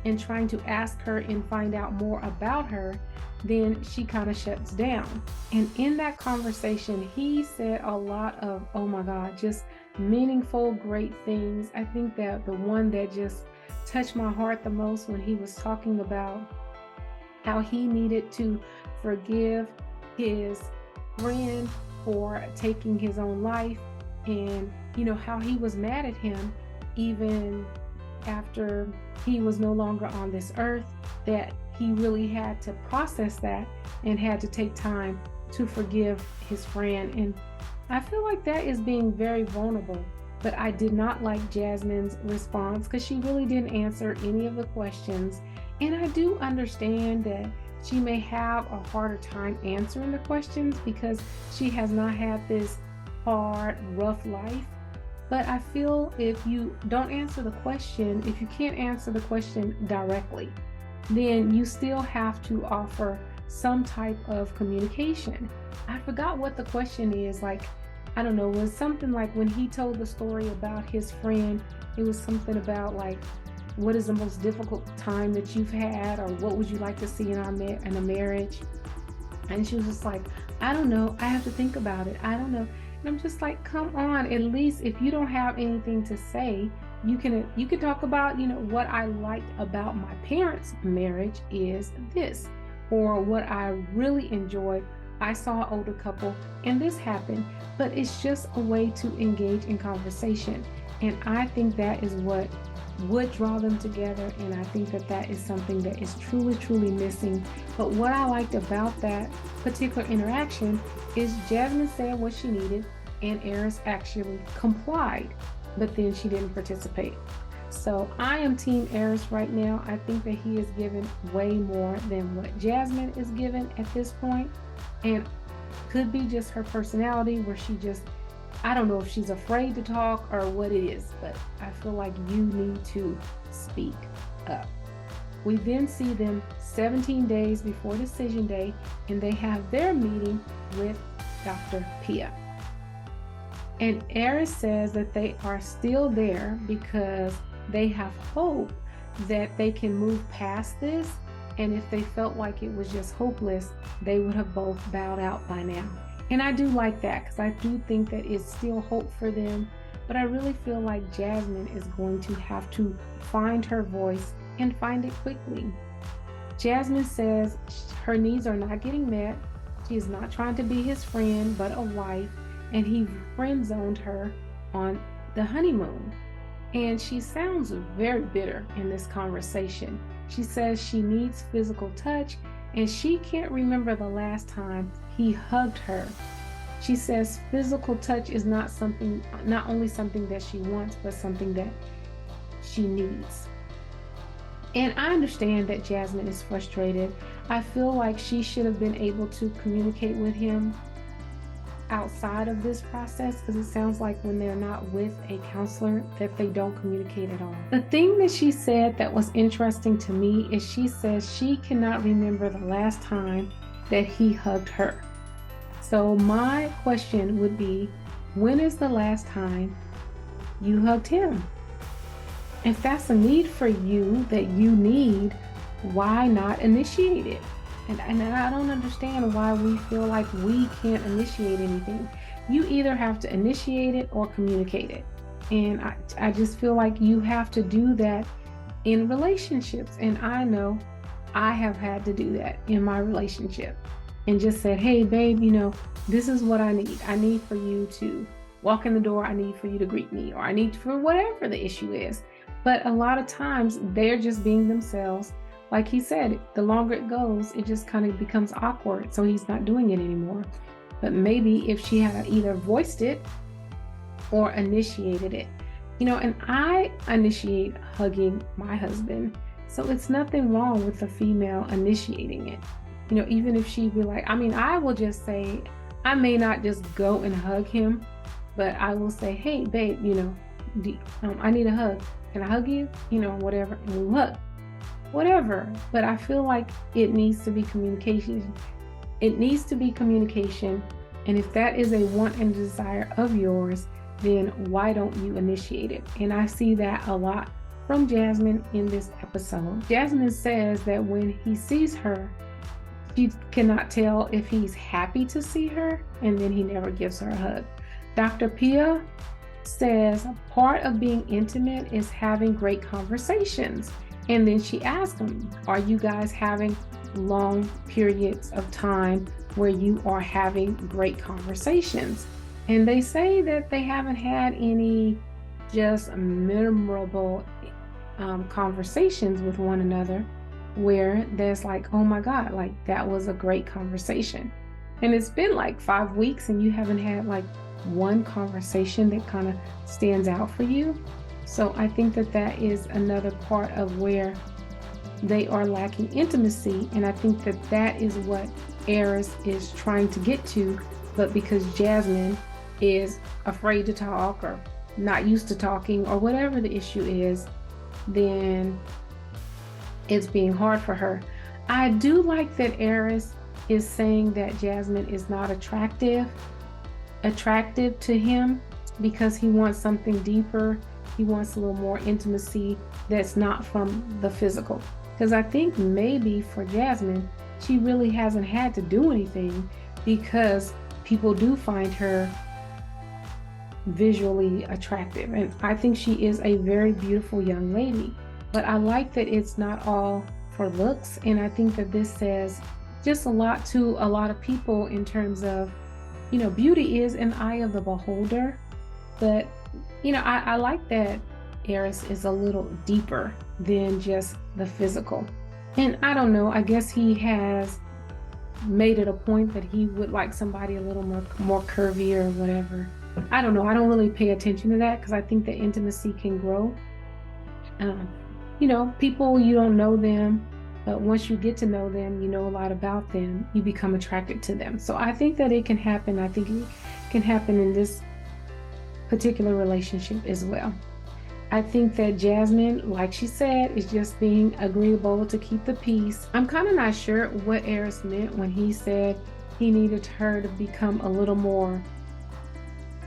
and trying to ask her and find out more about her, then she kind of shuts down. And in that conversation, he said a lot of, oh my God, just meaningful, great things. I think that the one that just touched my heart the most when he was talking about how he needed to forgive his friend for taking his own life, and you know how he was mad at him even after he was no longer on this earth, that he really had to process that and had to take time to forgive his friend. And I feel like that is being very vulnerable. But I did not like Jasmine's response because she really didn't answer any of the questions. And I do understand that she may have a harder time answering the questions because she has not had this hard, rough life. But I feel if you don't answer the question, if you can't answer the question directly, then you still have to offer some type of communication. I forgot what the question is. Like, I don't know, it was something like when he told the story about his friend, it was something about like, what is the most difficult time that you've had, or what would you like to see in a marriage? And she was just like, I don't know, I have to think about it, I don't know. And I'm just like, come on, at least if you don't have anything to say, you can talk about, what I liked about my parents' marriage is this, or what I really enjoyed. I saw an older couple and this happened, but it's just a way to engage in conversation. And I think that is what would draw them together. And I think that that is something that is truly, truly missing. But what I liked about that particular interaction is Jasmine said what she needed and Airris actually complied, but then she didn't participate. So I am Team Airris right now. I think that he is given way more than what Jasmine is given at this point. And could be just her personality where she just, I don't know if she's afraid to talk or what it is, but I feel like you need to speak up. We then see them 17 days before Decision Day, and they have their meeting with Dr. Pia. And Airris says that they are still there because they have hope that they can move past this. And if they felt like it was just hopeless, they would have both bowed out by now. And I do like that because I do think that it's still hope for them. But I really feel like Jasmine is going to have to find her voice and find it quickly. Jasmine says her needs are not getting met. She is not trying to be his friend, but a wife. And he friend zoned her on the honeymoon. And she sounds very bitter in this conversation. She says she needs physical touch and she can't remember the last time he hugged her. She says physical touch is not only something that she wants, but something that she needs. And I understand that Jasmine is frustrated. I feel like she should have been able to communicate with him outside of this process, because it sounds like when they're not with a counselor that they don't communicate at all. The thing that she said that was interesting to me is she says she cannot remember the last time that he hugged her. So my question would be, when is the last time you hugged him? If that's a need for you that you need, why not initiate it? And I don't understand why we feel like we can't initiate anything. You either have to initiate it or communicate it. And I just feel like you have to do that in relationships. And I know I have had to do that in my relationship and just said, hey, babe, this is what I need. I need for you to walk in the door. I need for you to greet me, or I need for whatever the issue is. But a lot of times they're just being themselves. Like he said, the longer it goes, it just kind of becomes awkward. So he's not doing it anymore. But maybe if she had either voiced it or initiated it, and I initiate hugging my husband. So it's nothing wrong with the female initiating it. Even if she'd be like, I will just say, I may not just go and hug him, but I will say, hey, babe, I need a hug. Can I hug you? Whatever. And we'll hug. Whatever. But I feel like it needs to be communication. It needs to be communication. And if that is a want and desire of yours, then why don't you initiate it? And I see that a lot from Jasmine in this episode. Jasmine says that when he sees her, she cannot tell if he's happy to see her, and then he never gives her a hug. Dr. Pia says part of being intimate is having great conversations. And then she asked him, are you guys having long periods of time where you are having great conversations? And they say that they haven't had any just memorable conversations with one another where there's like, oh my God, like that was a great conversation. And it's been like 5 weeks and you haven't had like one conversation that kind of stands out for you. So I think that that is another part of where they are lacking intimacy. And I think that that is what Airris is trying to get to. But because Jasmine is afraid to talk or not used to talking or whatever the issue is, then it's being hard for her. I do like that Airris is saying that Jasmine is not attractive to him because he wants something deeper. He wants a little more intimacy that's not from the physical. Because I think maybe for Jasmine, she really hasn't had to do anything because people do find her visually attractive. And I think she is a very beautiful young lady. But I like that it's not all for looks. And I think that this says just a lot to a lot of people in terms of, you know, beauty is an eye of the beholder. But, you know, I like that Airris is a little deeper than just the physical. And I don't know, I guess he has made it a point that he would like somebody a little more curvy or whatever. I don't know. I don't really pay attention to that because I think that intimacy can grow. You know, people, you don't know them, but once you get to know them, you know a lot about them, you become attracted to them. So I think that it can happen. I think it can happen in this particular relationship as well. I think that Jasmine, like she said, is just being agreeable to keep the peace. I'm kind of not sure what Airris meant when he said he needed her to become a little more,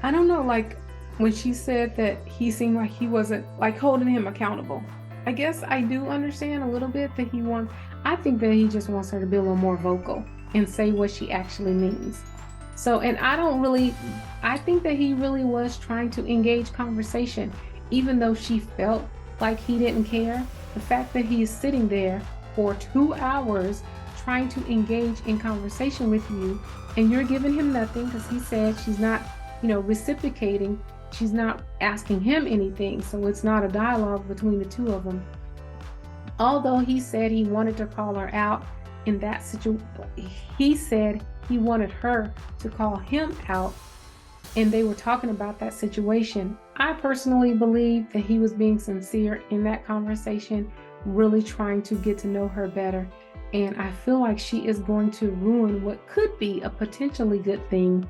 I don't know, like when she said that he seemed like he wasn't like holding him accountable. I guess I do understand a little bit that I think that he just wants her to be a little more vocal and say what she actually means. So, and I think that he really was trying to engage conversation, even though she felt like he didn't care. The fact that he is sitting there for 2 hours trying to engage in conversation with you and you're giving him nothing because he said she's not, you know, reciprocating. She's not asking him anything, so it's not a dialogue between the two of them. Although he said he wanted to call her out in that situation, he said he wanted her to call him out, and they were talking about that situation. I personally believe that he was being sincere in that conversation, really trying to get to know her better, and I feel like she is going to ruin what could be a potentially good thing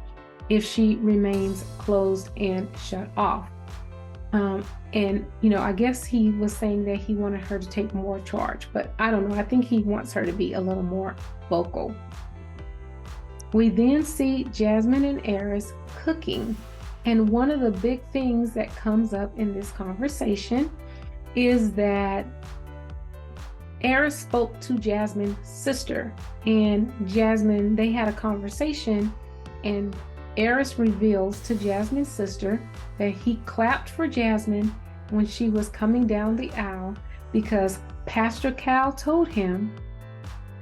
if she remains closed and shut off. And, you know, I guess he was saying that he wanted her to take more charge, but I don't know. I think he wants her to be a little more vocal. We then see Jasmine and Airris cooking. And one of the big things that comes up in this conversation is that Airris spoke to Jasmine's sister, and Jasmine, they had a conversation, and Airris reveals to Jasmine's sister that he clapped for Jasmine when she was coming down the aisle because Pastor Cal told him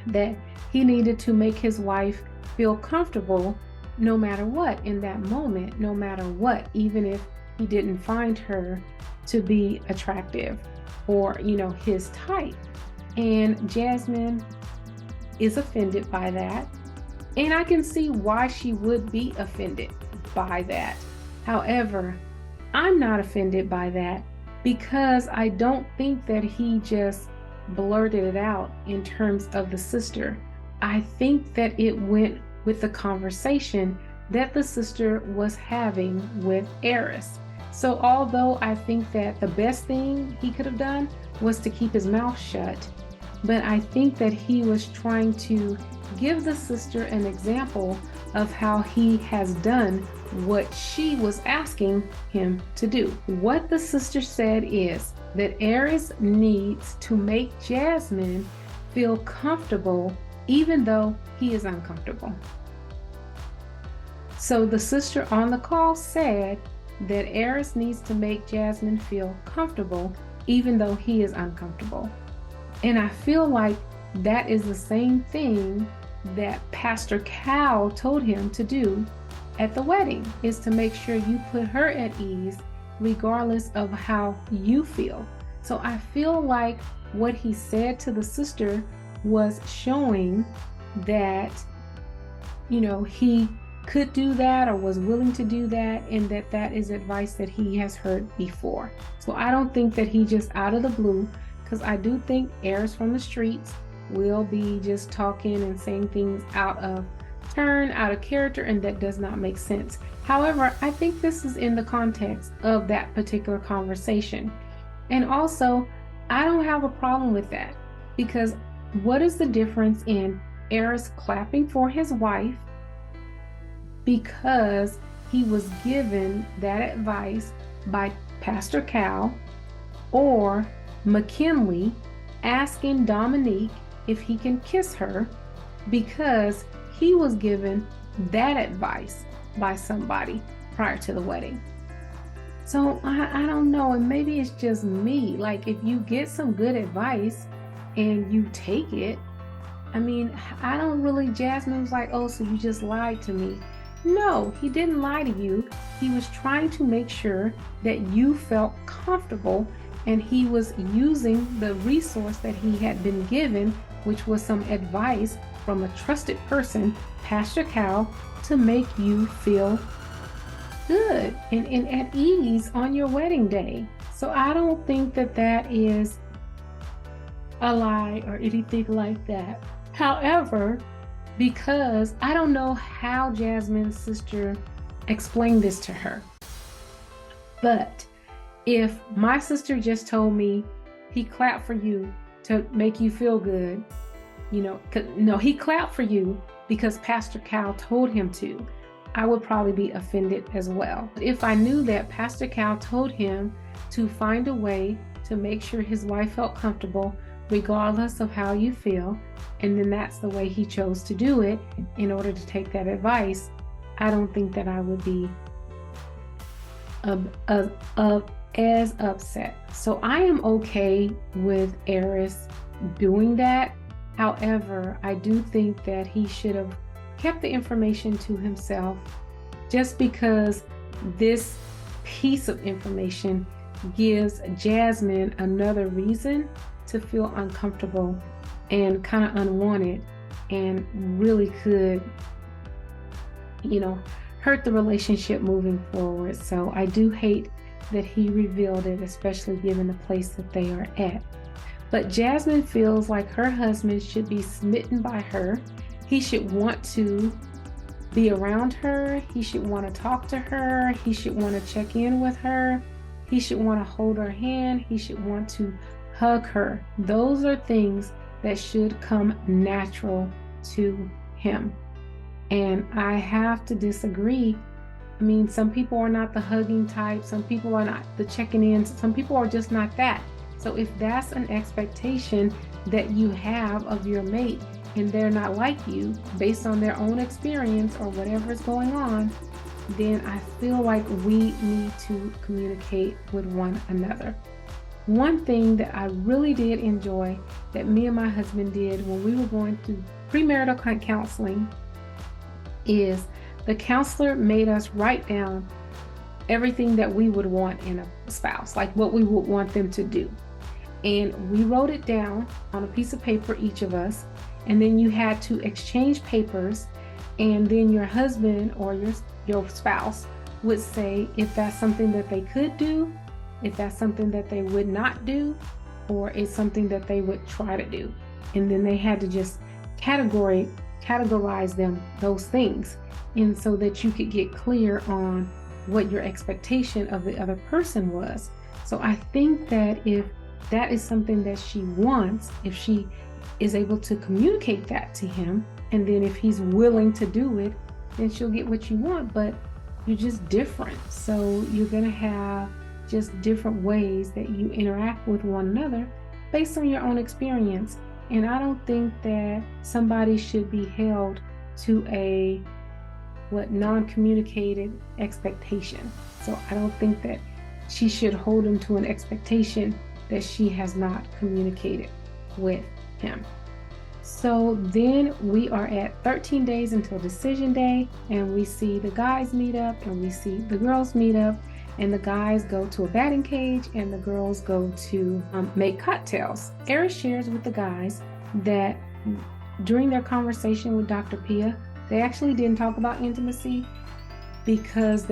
that he needed to make his wife feel comfortable no matter what in that moment, no matter what, even if he didn't find her to be attractive or, you know, his type. And Jasmine is offended by that. And I can see why she would be offended by that. However, I'm not offended by that because I don't think that he just blurted it out in terms of the sister. I think that it went with the conversation that the sister was having with Airris. So although I think that the best thing he could have done was to keep his mouth shut, but I think that he was trying to give the sister an example of how he has done what she was asking him to do. What the sister said is that Airris needs to make Jasmine feel comfortable even though he is uncomfortable. So the sister on the call said that Airris needs to make Jasmine feel comfortable even though he is uncomfortable. And I feel like that is the same thing that Pastor Cal told him to do at the wedding, is to make sure you put her at ease regardless of how you feel. So I feel like what he said to the sister was showing that he could do that or was willing to do that, and that is advice that he has heard before. So I don't think that he just out of the blue, because I do think Airris from the streets will be just talking and saying things out of turn, out of character, and that does not make sense. However, I think this is in the context of that particular conversation. And also, I don't have a problem with that, because what is the difference in Airris clapping for his wife because he was given that advice by Pastor Cal, or McKinley asking Dominique if he can kiss her because he was given that advice by somebody prior to the wedding? So I don't know, and maybe it's just me. Like, if you get some good advice and you take it, I mean, I don't really, Jasmine was like, oh, so you just lied to me. No, he didn't lie to you. He was trying to make sure that you felt comfortable, and he was using the resource that he had been given, which was some advice from a trusted person, Pastor Cal, to make you feel good and at ease on your wedding day. So I don't think that that is a lie or anything like that. However, because I don't know how Jasmine's sister explained this to her, but if my sister just told me he clapped for you to make you feel good, no, he clapped for you because Pastor Cal told him to, I would probably be offended as well. If I knew that Pastor Cal told him to find a way to make sure his wife felt comfortable regardless of how you feel, and then that's the way he chose to do it in order to take that advice, I don't think that I would be as upset. So I am okay with Airris doing that. However, I do think that he should have kept the information to himself, just because this piece of information gives Jasmine another reason to feel uncomfortable and kind of unwanted, and really could, hurt the relationship moving forward. So I do hate that he revealed it, especially given the place that they are at. But Jasmine feels like her husband should be smitten by her. He should want to be around her. He should want to talk to her. He should want to check in with her. He should want to hold her hand. He should want to hug her. Those are things that should come natural to him. And I have to disagree. I mean, some people are not the hugging type. Some people are not the checking in. Some people are just not that. So if that's an expectation that you have of your mate, and they're not like you based on their own experience or whatever is going on, then I feel like we need to communicate with one another. One thing that I really did enjoy that me and my husband did when we were going through premarital counseling is the counselor made us write down everything that we would want in a spouse, like what we would want them to do. And we wrote it down on a piece of paper, each of us, and then you had to exchange papers, and then your husband or your spouse would say if that's something that they could do, if that's something that they would not do, or it's something that they would try to do. And then they had to just categorize them, those things, and so that you could get clear on what your expectation of the other person was. So I think that if that is something that she wants, if she is able to communicate that to him, and then if he's willing to do it, then she'll get what you want. But you're just different, so you're gonna have just different ways that you interact with one another based on your own experience. And I don't think that somebody should be held to a non-communicated expectation. So I don't think that she should hold him to an expectation that she has not communicated with him. So then we are at 13 days until decision day, and we see the guys meet up and we see the girls meet up, and the guys go to a batting cage and the girls go to make cocktails. Airris shares with the guys that during their conversation with Dr. Pia, They actually didn't talk about intimacy because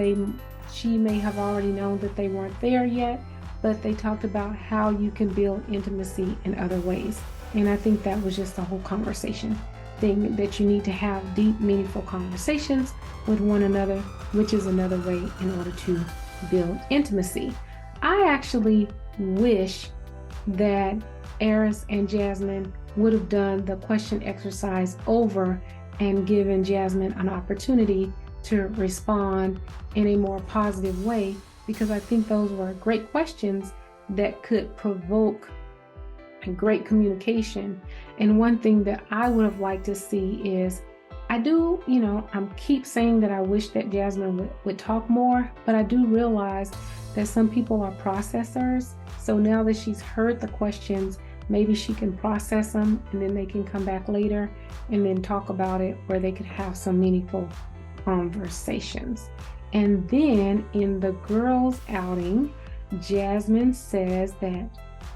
she may have already known that they weren't there yet, but they talked about how you can build intimacy in other ways. And I think that was just the whole conversation thing, that you need to have deep, meaningful conversations with one another, which is another way in order to build intimacy. I actually wish that Airris and Jasmine would have done the question exercise over and given Jasmine an opportunity to respond in a more positive way, because I think those were great questions that could provoke a great communication. And one thing that I would have liked to see is, I keep saying that I wish that Jasmine would talk more, but I do realize that some people are processors. So now that she's heard the questions, maybe she can process them and then they can come back later and then talk about it, where they could have some meaningful conversations. And then in the girls' outing, Jasmine says that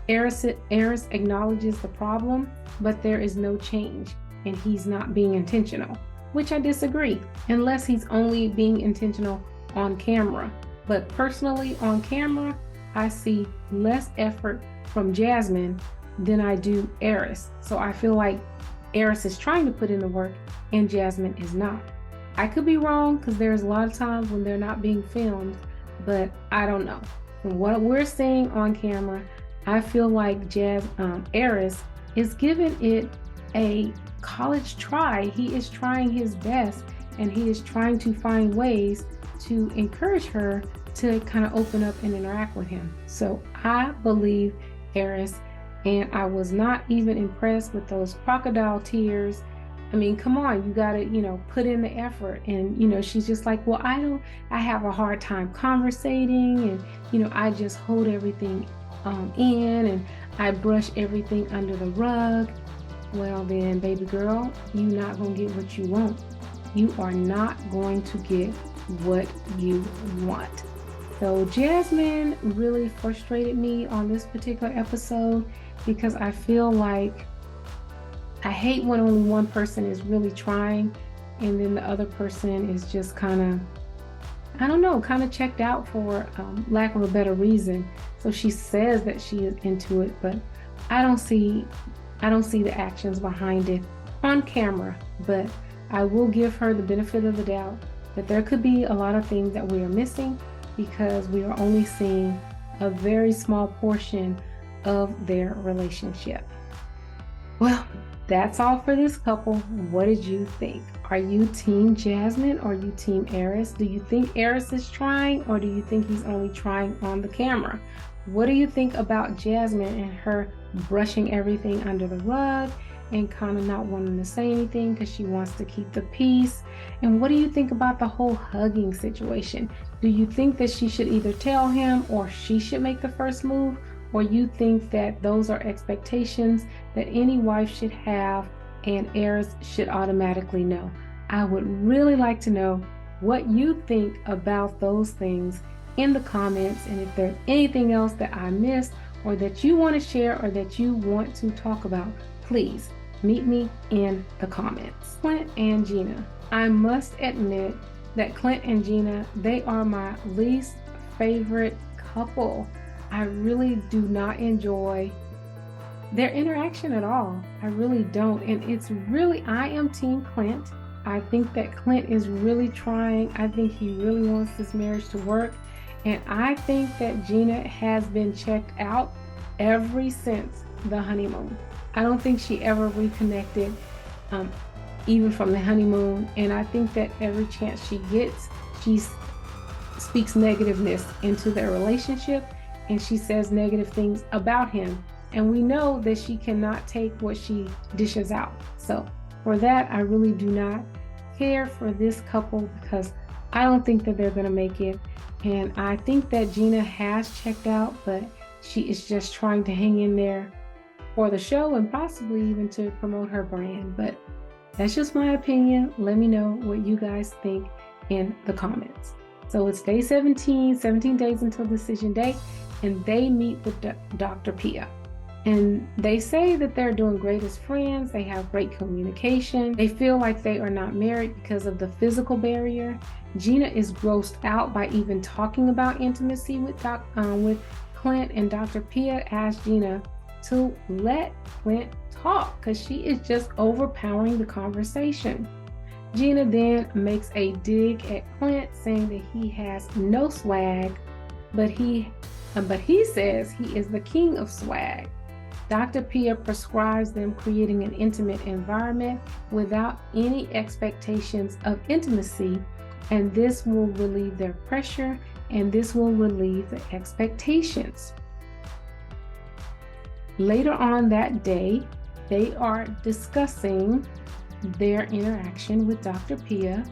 Airris acknowledges the problem, but there is no change and he's not being intentional, which I disagree, unless he's only being intentional on camera. But personally, on camera, I see less effort from Jasmine than I do Airris. So I feel like Airris is trying to put in the work and Jasmine is not. I could be wrong, because there's a lot of times when they're not being filmed, but I don't know. From what we're seeing on camera, I feel like Airris is giving it a college try. He is trying his best, and he is trying to find ways to encourage her to kind of open up and interact with him. So I believe Airris, and I was not even impressed with those crocodile tears. I mean, come on, you gotta, put in the effort. And, she's just like, well, I have a hard time conversating, and, I just hold everything in, and I brush everything under the rug. Well then, baby girl, you're not gonna get what you want. You are not going to get what you want. So Jasmine really frustrated me on this particular episode, because I feel like I hate when only one person is really trying and then the other person is just kind of checked out for lack of a better reason. So she says that she is into it, but I don't see the actions behind it on camera. But I will give her the benefit of the doubt that there could be a lot of things that we are missing, because we are only seeing a very small portion of their relationship. Well, that's all for this couple. What did you think? Are you team Jasmine or are you team Airris? Do you think Airris is trying, or do you think he's only trying on the camera? What do you think about Jasmine and her brushing everything under the rug and kind of not wanting to say anything because she wants to keep the peace? And what do you think about the whole hugging situation? Do you think that she should either tell him or she should make the first move? Or you think that those are expectations that any wife should have and Airris should automatically know? I would really like to know what you think about those things in the comments. And if there's anything else that I missed or that you want to share or that you want to talk about, please meet me in the comments. Clint and Gina. I must admit that Clint and Gina, they are my least favorite couple. I really do not enjoy their interaction at all. I really don't. And I am team Clint. I think that Clint is really trying. I think he really wants this marriage to work. And I think that Gina has been checked out ever since the honeymoon. I don't think she ever reconnected, even from the honeymoon. And I think that every chance she gets, she speaks negativeness into their relationship, and she says negative things about him. And we know that she cannot take what she dishes out. So for that, I really do not care for this couple, because I don't think that they're going to make it. And I think that Gina has checked out, but she is just trying to hang in there for the show and possibly even to promote her brand. But that's just my opinion. Let me know what you guys think in the comments. So it's day 17 days until decision day, and they meet with Dr. Pia. And they say that they're doing great as friends. They have great communication. They feel like they are not married because of the physical barrier. Gina is grossed out by even talking about intimacy with Clint, and Dr. Pia asked Gina to let Clint talk because she is just overpowering the conversation. Gina then makes a dig at Clint, saying that he has no swag, but he says he is the king of swag. Dr. Pia prescribes them creating an intimate environment without any expectations of intimacy, and this will relieve their pressure, and this will relieve the expectations. Later on that day, they are discussing their interaction with Dr. Pia,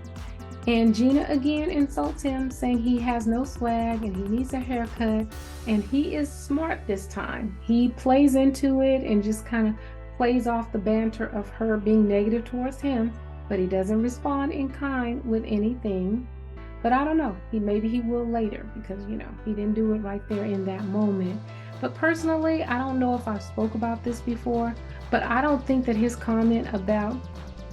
and Gina again insults him, saying he has no swag and he needs a haircut, and he is smart this time. He plays into it and just kind of plays off the banter of her being negative towards him, but he doesn't respond in kind with anything. But I don't know, maybe he will later, because he didn't do it right there in that moment. But personally, I don't know if I've spoke about this before, but I don't think that his comment about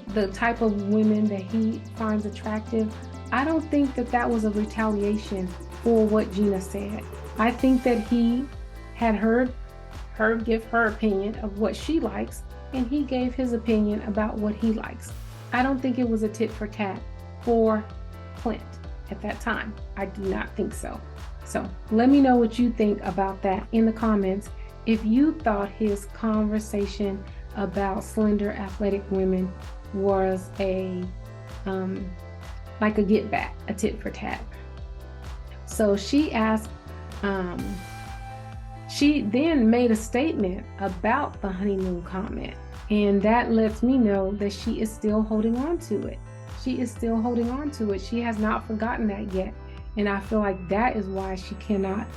the type of women that he finds attractive, I don't think that that was a retaliation for what Gina said. I think that he had heard her give her opinion of what she likes, and he gave his opinion about what he likes. I don't think it was a tit for tat for Clint at that time. I do not think so. So let me know what you think about that in the comments. If you thought his conversation about slender athletic women was like a get back, a tit for tat. So she asked, she then made a statement about the honeymoon comment, and that lets me know that she is still holding on to it. She is still holding on to it. She has not forgotten that yet. And I feel like that is why she cannot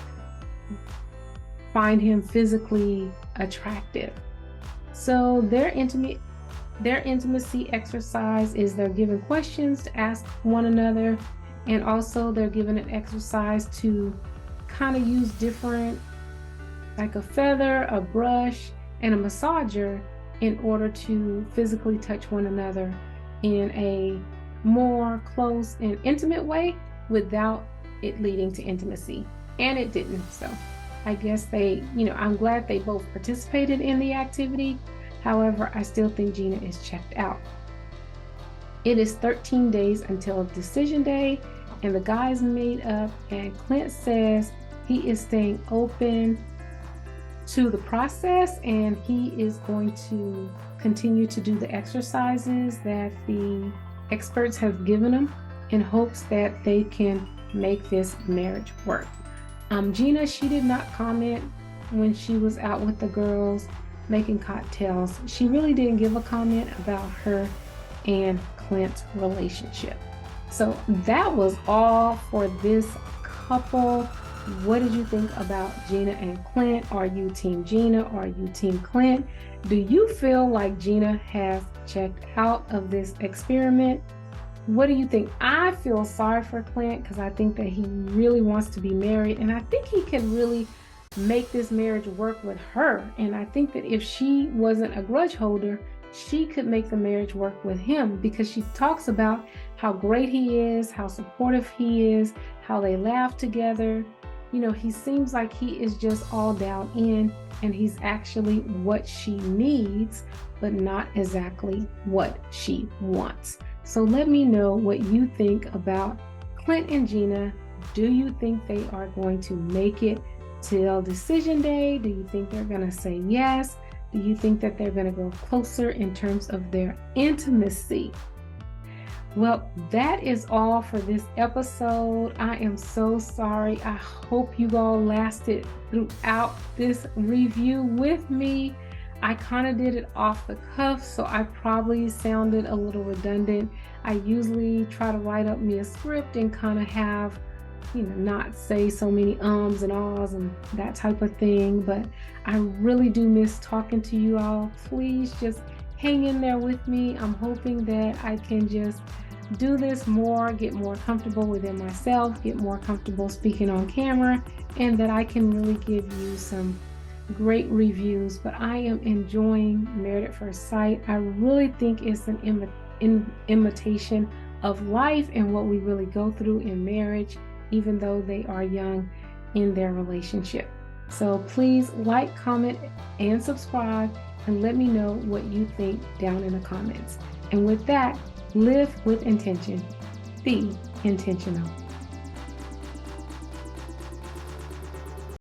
find him physically attractive. So their intimacy exercise is they're given questions to ask one another, and also they're given an exercise to kind of use different, like a feather, a brush, and a massager in order to physically touch one another in a more close and intimate way without it leading to intimacy. And it didn't. So I guess I'm glad they both participated in the activity. However, I still think Gina is checked out. It is 13 days until Decision Day, and the guys made up, and Clint says he is staying open to the process, and he is going to continue to do the exercises that the experts have given him in hopes that they can make this marriage work. Gina, she did not comment when she was out with the girls making cocktails. She really didn't give a comment about her and Clint's relationship. So that was all for this couple. What did you think about Gina and Clint? Are you team Gina? Are you team Clint? Do you feel like Gina has checked out of this experiment? What do you think? I feel sorry for Clint because I think that he really wants to be married, and I think he can really make this marriage work with her. And I think that if she wasn't a grudge holder, she could make the marriage work with him, because she talks about how great he is, how supportive he is, how they laugh together. He seems like he is just all down in, and he's actually what she needs, but not exactly what she wants. So let me know what you think about Clint and Gina. Do you think they are going to make it till Decision Day? Do you think they're going to say yes? Do you think that they're going to go closer in terms of their intimacy? Well, that is all for this episode. I am so sorry. I hope you all lasted throughout this review with me. I kind of did it off the cuff, so I probably sounded a little redundant. I usually try to write up me a script and kind of have, not say so many ums and ahs and that type of thing, but I really do miss talking to you all. Please just hang in there with me. I'm hoping that I can just do this more, get more comfortable within myself, get more comfortable speaking on camera, and that I can really give you some great reviews, but I am enjoying Married at First Sight. I really think it's an imitation of life and what we really go through in marriage, even though they are young in their relationship. So please like, comment, and subscribe, and let me know what you think down in the comments. And with that, live with intention. Be intentional.